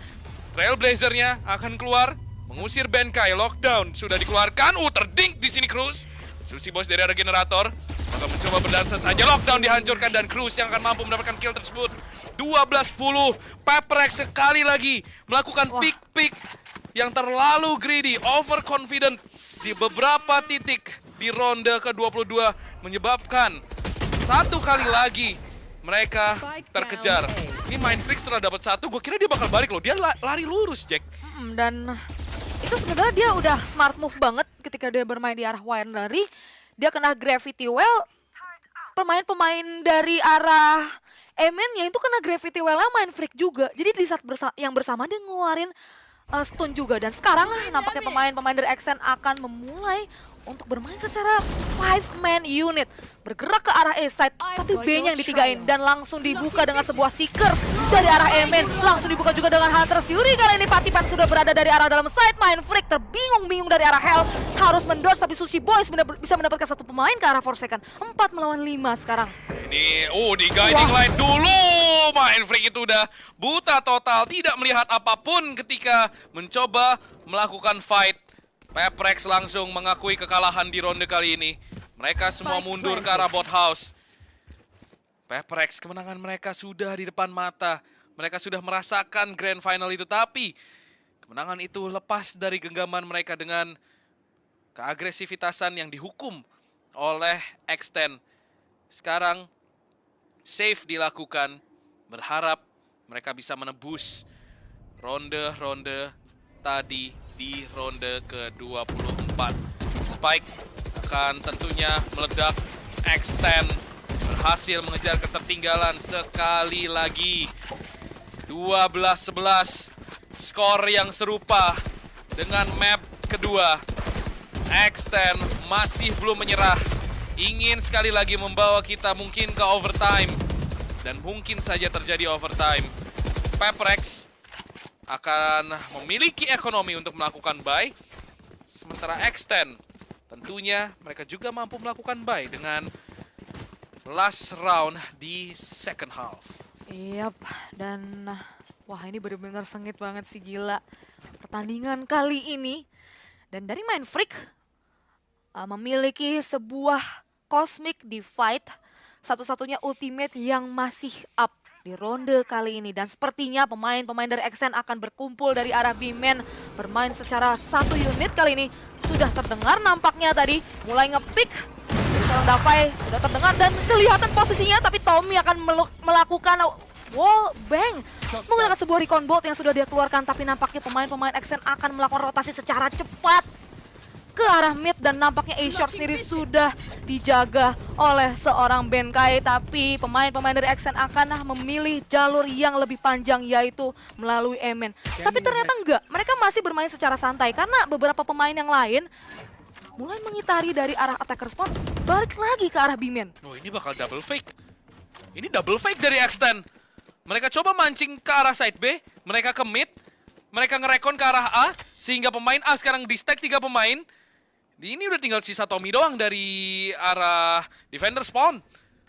Trailblazer-nya akan keluar, mengusir Benkai, lockdown sudah dikeluarkan. Terdink di sini Cruz. Sushi Boys dari arah generator bakal mencoba berdansa saja, lockdown dihancurkan dan Cruz yang akan mampu mendapatkan kill tersebut. 12-10, Paprex sekali lagi melakukan pick-pick yang terlalu greedy, overconfident di beberapa titik di ronde ke-22 menyebabkan satu kali lagi mereka terkejar. Ini Mindfreak setelah dapat 1, gue kira dia bakal balik loh. Dia lari lurus, Jack. Dan itu sebenarnya dia udah smart move banget ketika dia bermain di arah winery. Dia kena Gravity Well. Pemain-pemain dari arah Emen ya itu kena Gravity Well-nya Mindfreak juga. Jadi di saat yang bersama dia ngeluarin stun juga. Dan sekarang nampaknya pemain-pemain dari Extend akan memulai untuk bermain secara 5-man unit. Bergerak ke arah A-side, tapi B-nya yang ditigain. Dan langsung dibuka dengan sebuah Seekers dari arah Emen. Langsung dibuka juga dengan Hunter's Fury. Kali ini Patipan sudah berada dari arah dalam side. Mindfreak terbingung-bingung dari arah Hell. Harus mendorse, tapi Sushi Boys bisa mendapatkan 1 pemain ke arah Forsaken. 4 melawan 5 sekarang. Ini, di guiding line dulu. Mindfreak itu udah buta total. Tidak melihat apapun ketika mencoba melakukan fight. Paprex langsung mengakui kekalahan di ronde kali ini. Mereka semua mundur ke arah bot house. Paprex, kemenangan mereka sudah di depan mata. Mereka sudah merasakan grand final itu, tapi kemenangan itu lepas dari genggaman mereka dengan keagresivitasan yang dihukum oleh Extend. Sekarang save dilakukan, berharap mereka bisa menebus ronde-ronde tadi di ronde ke-24. Spike akan tentunya meledak. Extend berhasil mengejar ketertinggalan sekali lagi. 12-11. Skor yang serupa dengan map kedua. Extend masih belum menyerah. Ingin sekali lagi membawa kita mungkin ke overtime. Dan mungkin saja terjadi overtime. Paprex akan memiliki ekonomi untuk melakukan buy. Sementara Extend tentunya mereka juga mampu melakukan buy dengan last round di second half. Yap, dan wah ini benar-benar sengit banget sih, gila. Pertandingan kali ini. Dan dari Mindfreak memiliki sebuah Cosmic Divide. Satu-satunya ultimate yang masih up di ronde kali ini. Dan sepertinya pemain-pemain dari Extend akan berkumpul dari arah B-Man. Bermain secara 1 unit kali ini. Sudah terdengar nampaknya tadi. Mulai nge-pick. Seorang Davai sudah terdengar dan kelihatan posisinya. Tapi Tommy akan melakukan wall bang. Menggunakan sebuah recon bolt yang sudah dia keluarkan. Tapi nampaknya pemain-pemain Extend akan melakukan rotasi secara cepat ke arah mid dan nampaknya A-Short sendiri sudah dijaga oleh seorang Benkai, tapi pemain-pemain dari Extend akan memilih jalur yang lebih panjang yaitu melalui Emen. Tapi ternyata enggak, mereka masih bermain secara santai karena beberapa pemain yang lain mulai mengitari dari arah attacker spawn, balik lagi ke arah B-Man. Ini bakal double fake. Ini double fake dari Extend. Mereka coba mancing ke arah side B, mereka ke mid, mereka ngerekon ke arah A, sehingga pemain A sekarang di stack 3 pemain. Ini udah tinggal sisa Tommy doang dari arah defender spawn.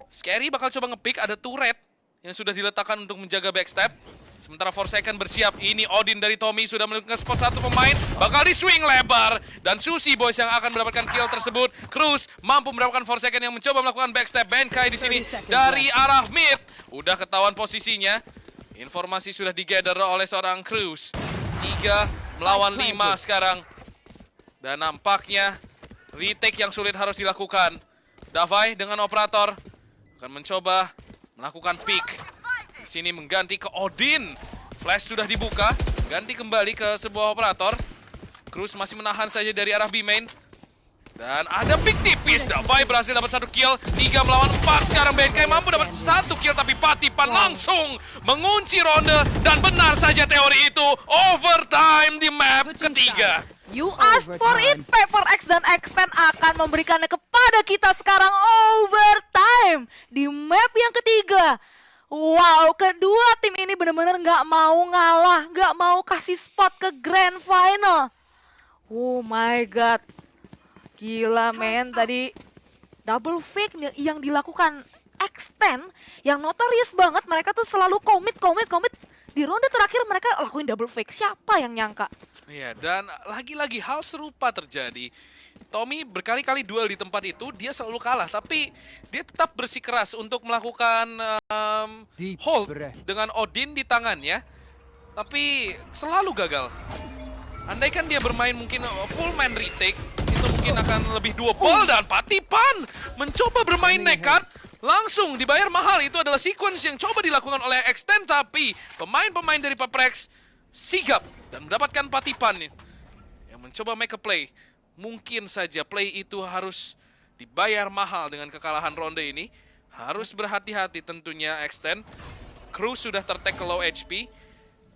Scary bakal coba ngepick, ada turret yang sudah diletakkan untuk menjaga backstep. Sementara Forsaken bersiap, ini Odin dari Tommy sudah melakukan spot satu pemain. Bakal di swing lebar. Dan Susi Boys yang akan mendapatkan kill tersebut. Cruz mampu mendapatkan Forsaken yang mencoba melakukan backstep. Benkai di sini dari arah mid. Udah ketahuan posisinya. Informasi sudah digather oleh seorang Cruz. 3 melawan 5 sekarang. Dan nampaknya retake yang sulit harus dilakukan. Davai dengan operator akan mencoba melakukan pick. Di sini mengganti ke Odin. Flash sudah dibuka, ganti kembali ke sebuah operator. Cruz masih menahan saja dari arah B main. Dan ada pick tipis. Davai berhasil dapat 1 kill. 3 melawan 4 sekarang. BNK mampu dapat 1 kill, tapi Patipan langsung mengunci ronde. Dan benar saja teori itu. Overtime di map ketiga. You asked for it, PaperX dan X10 akan memberikannya kepada kita sekarang overtime di map yang ketiga. Wow, kedua tim ini benar-benar nggak mau ngalah, nggak mau kasih spot ke grand final. Oh my god, gila men, tadi double fake yang dilakukan X10 yang notorious banget, mereka tuh selalu komit. Di ronde terakhir mereka lakuin double fake, siapa yang nyangka? Iya, dan lagi-lagi hal serupa terjadi. Tommy berkali-kali duel di tempat itu, dia selalu kalah, tapi dia tetap bersikeras untuk melakukan hold dengan Odin di tangannya, tapi selalu gagal. Andaikan dia bermain mungkin full man retake, itu mungkin akan lebih doable, dan Patipan mencoba bermain nekat, langsung dibayar mahal. Itu adalah sequence yang coba dilakukan oleh X10, tapi pemain-pemain dari PaperX sigap dan mendapatkan Patipan yang mencoba make a play. Mungkin saja play itu harus dibayar mahal dengan kekalahan ronde ini. Harus berhati-hati tentunya X10. Cruz sudah tertag ke low HP.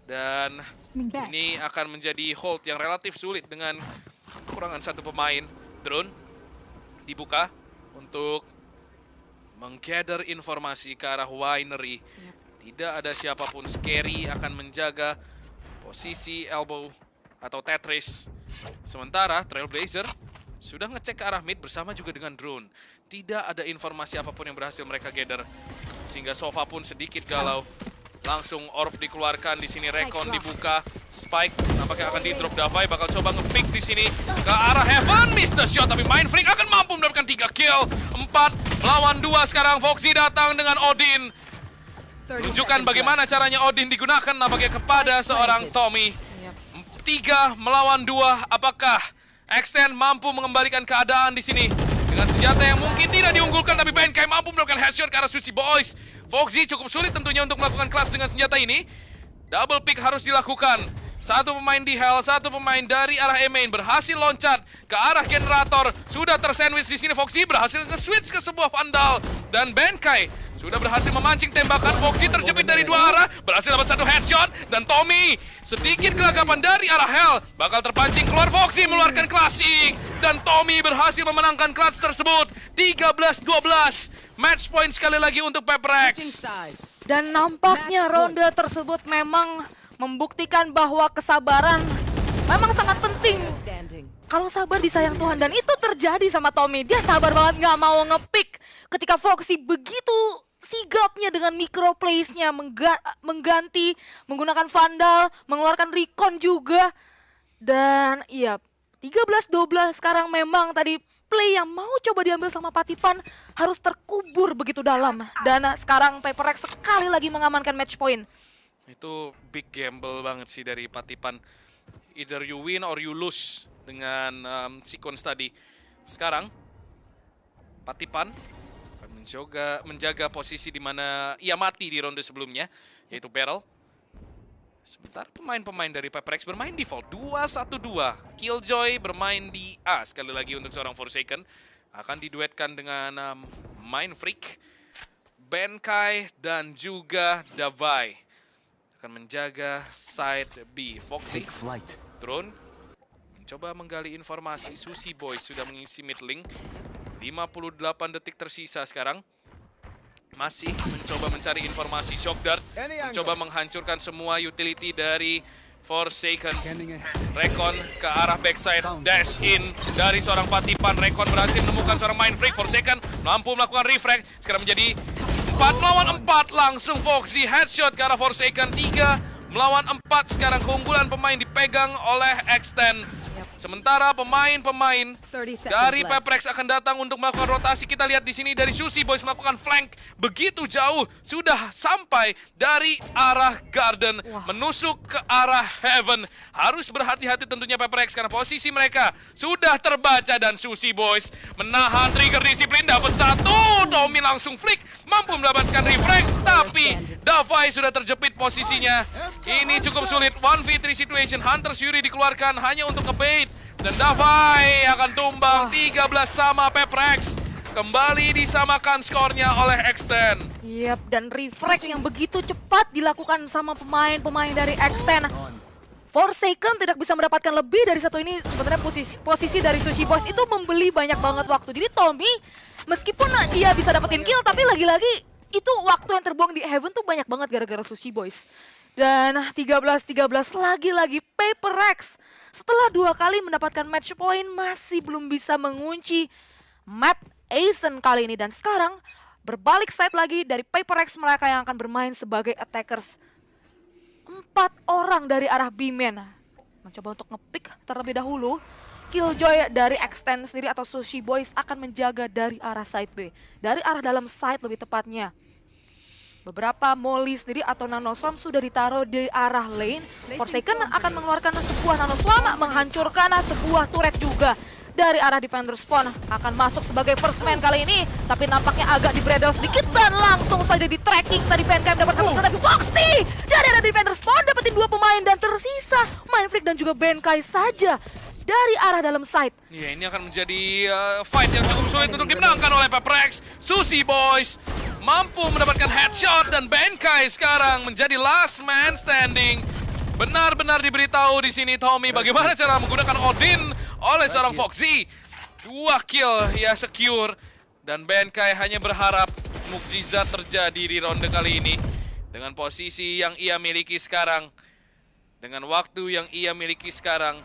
Dan ini akan menjadi hold yang relatif sulit dengan kekurangan 1 pemain. Drone dibuka untuk menggather informasi ke arah winery. Tidak ada siapapun. Scary akan menjaga posisi elbow atau Tetris. Sementara Trailblazer sudah ngecek ke arah mid bersama juga dengan drone. Tidak ada informasi apapun yang berhasil mereka gather. Sehingga Sova pun sedikit galau. Langsung orb dikeluarkan, di sini Recon dibuka. Spike nampaknya akan di drop. Davai bakal coba nge-pick di sini ke arah Heaven. Miss the shot, tapi Mind Freak akan mampu mendapatkan 3 kill. 4 melawan 2 sekarang. Foxy datang dengan Odin. Tunjukkan bagaimana caranya Odin digunakan nampaknya kepada seorang Tommy. 3 melawan 2. Apakah X10 mampu mengembalikan keadaan di sini dengan senjata yang mungkin tidak diunggulkan, tapi BNK mampu melakukan headshot ke arah Sushi Boys. Foxy cukup sulit tentunya untuk melakukan kelas dengan senjata ini. Double pick harus dilakukan. 1 pemain di Hell, 1 pemain dari arah E-main berhasil loncat ke arah generator. Sudah tersandwich di sini. Foxy berhasil nge-switch ke sebuah Vandal, dan Benkai sudah berhasil memancing tembakan. Foxy terjepit dari 2 arah, berhasil dapat 1 headshot, dan Tommy sedikit gelagapan dari arah Hell bakal terpancing keluar. Foxy mengeluarkan clashing, dan Tommy berhasil memenangkan clutch tersebut. 13-12, match point sekali lagi untuk PaperX. Dan nampaknya ronde tersebut memang membuktikan bahwa kesabaran memang sangat penting. Kalau sabar disayang Tuhan, dan itu terjadi sama Tommy. Dia sabar banget, nggak mau nge-pick ketika Foxy begitu sigapnya dengan micro plays-nya, mengganti, menggunakan Vandal, mengeluarkan Recon juga. Dan iya, 13-12 sekarang memang tadi play yang mau coba diambil sama Patipan harus terkubur begitu dalam. Dan sekarang PaperX sekali lagi mengamankan match point. Itu big gamble banget sih dari Patipan. Either you win or you lose dengan sequence tadi. Sekarang Patipan akan menjaga posisi di mana ia mati di ronde sebelumnya, yaitu Barrel. Sementara pemain-pemain dari PaperX bermain default 2-1-2. Killjoy bermain di A sekali lagi untuk seorang Forsaken. Akan diduetkan dengan Mind Freak, Benkai, dan juga Davai. Akan menjaga side B. Foxy drone mencoba menggali informasi. Sushi Boys sudah mengisi mid link. 58 detik tersisa sekarang. Masih mencoba mencari informasi. Shock Dart mencoba menghancurkan semua utility dari Forsaken. Recon ke arah backside, dash in dari seorang Patipan. Recon berhasil menemukan seorang Mind Freak. Forsaken mampu melakukan refrag. Sekarang menjadi 4 melawan 4. Langsung Foxy headshot ke arah Forsaken. 3 melawan 4. Sekarang keunggulan pemain dipegang oleh Extend. Sementara pemain-pemain dari Peprex akan datang untuk melakukan rotasi. Kita lihat di sini dari Sushi Boys melakukan flank begitu jauh, sudah sampai dari arah Garden menusuk ke arah Heaven. Harus berhati-hati tentunya Peprex karena posisi mereka sudah terbaca dan Sushi Boys menahan trigger disiplin. Dapat satu, Tommy langsung flick, mampu mendapatkan refrag, tapi Davai sudah terjepit posisinya. Ini cukup sulit, 1v3 situation. Hunter's Fury dikeluarkan hanya untuk ngebait. Dan Davai akan tumbang 13 sama Peprex. Kembali disamakan skornya oleh Extend. Yap, dan refrag yang begitu cepat dilakukan sama pemain-pemain dari Extend. Forsaken tidak bisa mendapatkan lebih dari satu ini. Sebenarnya posisi dari Sushi Boys itu membeli banyak banget waktu. Jadi Tommy, meskipun dia bisa dapetin kill, tapi lagi-lagi itu waktu yang terbuang di Heaven tuh banyak banget gara-gara Sushi Boys. Dan 13-13 lagi-lagi Peprex. Setelah 2 kali mendapatkan match point masih belum bisa mengunci map Aizen kali ini. Dan sekarang berbalik side lagi dari Peprex, mereka yang akan bermain sebagai attackers. 4 orang dari arah B-man mencoba untuk ngepick terlebih dahulu. Killjoy dari Extend sendiri atau Sushi Boys akan menjaga dari arah side B. Dari arah dalam side lebih tepatnya. Beberapa molly sendiri atau nanoswarm sudah ditaruh di arah lane. Forsaken akan mengeluarkan sebuah nanoswarm, menghancurkan sebuah turret juga. Dari arah defender spawn akan masuk sebagai first man kali ini. Tapi nampaknya agak di-bradle sedikit dan langsung saja di tracking. Tadi Fancam dapat satu kill, tapi Foxy dari arah defender spawn dapetin 2 pemain. Dan tersisa Mindfreak dan juga Benkai saja dari arah dalam side. Ya, ini akan menjadi fight yang cukup sulit untuk dimenangkan oleh Peprex. Sushi Boys mampu mendapatkan headshot dan Benkai sekarang menjadi last man standing. Benar-benar diberitahu di sini Tommy bagaimana cara menggunakan Odin oleh seorang Foxy. 2 kill ya secure dan Benkai hanya berharap mukjizat terjadi di ronde kali ini dengan posisi yang ia miliki sekarang, dengan waktu yang ia miliki sekarang,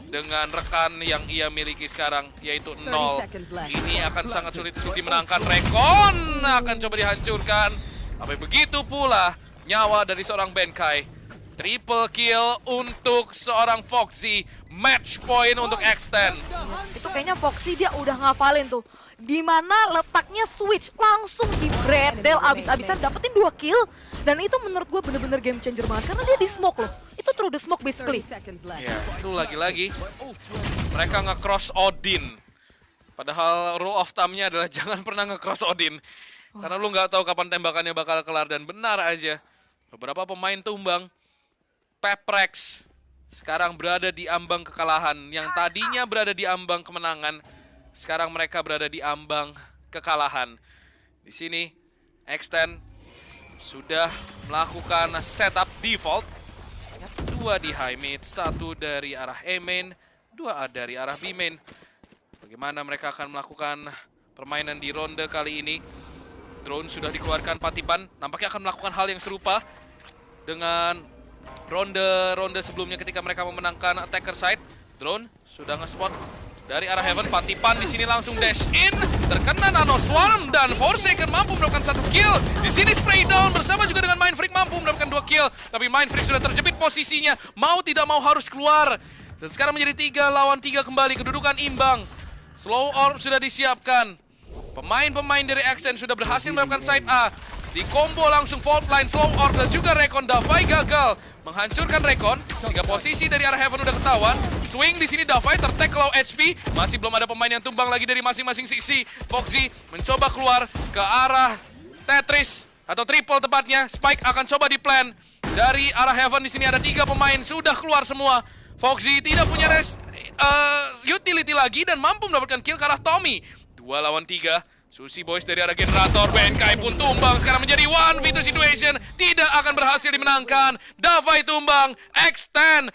dengan rekan yang ia miliki sekarang yaitu 0. Ini akan sangat sulit untuk dimenangkan. Recon akan coba dihancurkan. Tapi begitu pula nyawa dari seorang Benkai. Triple kill untuk seorang Foxy. Match point untuk Extend. Itu kayaknya Foxy dia udah ngafalin tuh di mana letaknya switch, langsung di bradel abis-abisan dapetin 2 kill. Dan itu menurut gue bener-bener game changer banget karena dia di smoke loh. Itu through the smoke basically. Ya, itu lagi-lagi mereka nge-cross Odin. Padahal rule of thumb-nya adalah jangan pernah nge-cross Odin. Karena lu nggak tahu kapan tembakannya bakal kelar. Dan benar aja, beberapa pemain tumbang. Peprex sekarang berada di ambang kekalahan. Yang tadinya berada di ambang kemenangan, sekarang mereka berada di ambang kekalahan. Di sini, Extend sudah melakukan setup default. 2 di high mid, 1 dari arah A main, 2 dari arah B main. Bagaimana mereka akan melakukan permainan di ronde kali ini? Drone sudah dikeluarkan Patipan, nampaknya akan melakukan hal yang serupa dengan ronde sebelumnya ketika mereka memenangkan attacker side. Drone sudah nge-spot dari arah Heaven. Patipan di sini langsung dash in, terkena Nano Swarm dan Forsaken mampu mendapatkan 1 kill. Di sini spray down bersama juga dengan Mindfreak mampu mendapatkan 2 kill. Tapi Mindfreak sudah terjepit posisinya, mau tidak mau harus keluar. Dan sekarang menjadi 3 lawan 3 kembali, kedudukan imbang. Slow orb sudah disiapkan. Pemain-pemain dari Extend sudah berhasil melakukan side A. Di combo langsung fault line, slow orb dan juga Recon. Davai gagal menghancurkan Recon sehingga posisi dari arah Heaven udah ketahuan. Swing di sini Davai tertag low HP. Masih belum ada pemain yang tumbang lagi dari masing-masing sisi. Foxy mencoba keluar ke arah Tetris atau triple tepatnya. Spike akan coba di plan dari arah Heaven. Di sini ada 3 pemain sudah keluar semua. Foxy tidak punya utility lagi dan mampu mendapatkan kill ke arah Tommy. 2 lawan 3. Sushi Boys dari arah generator, Benkai pun tumbang. Sekarang menjadi 1v2 situation, tidak akan berhasil dimenangkan. Davai tumbang, Extend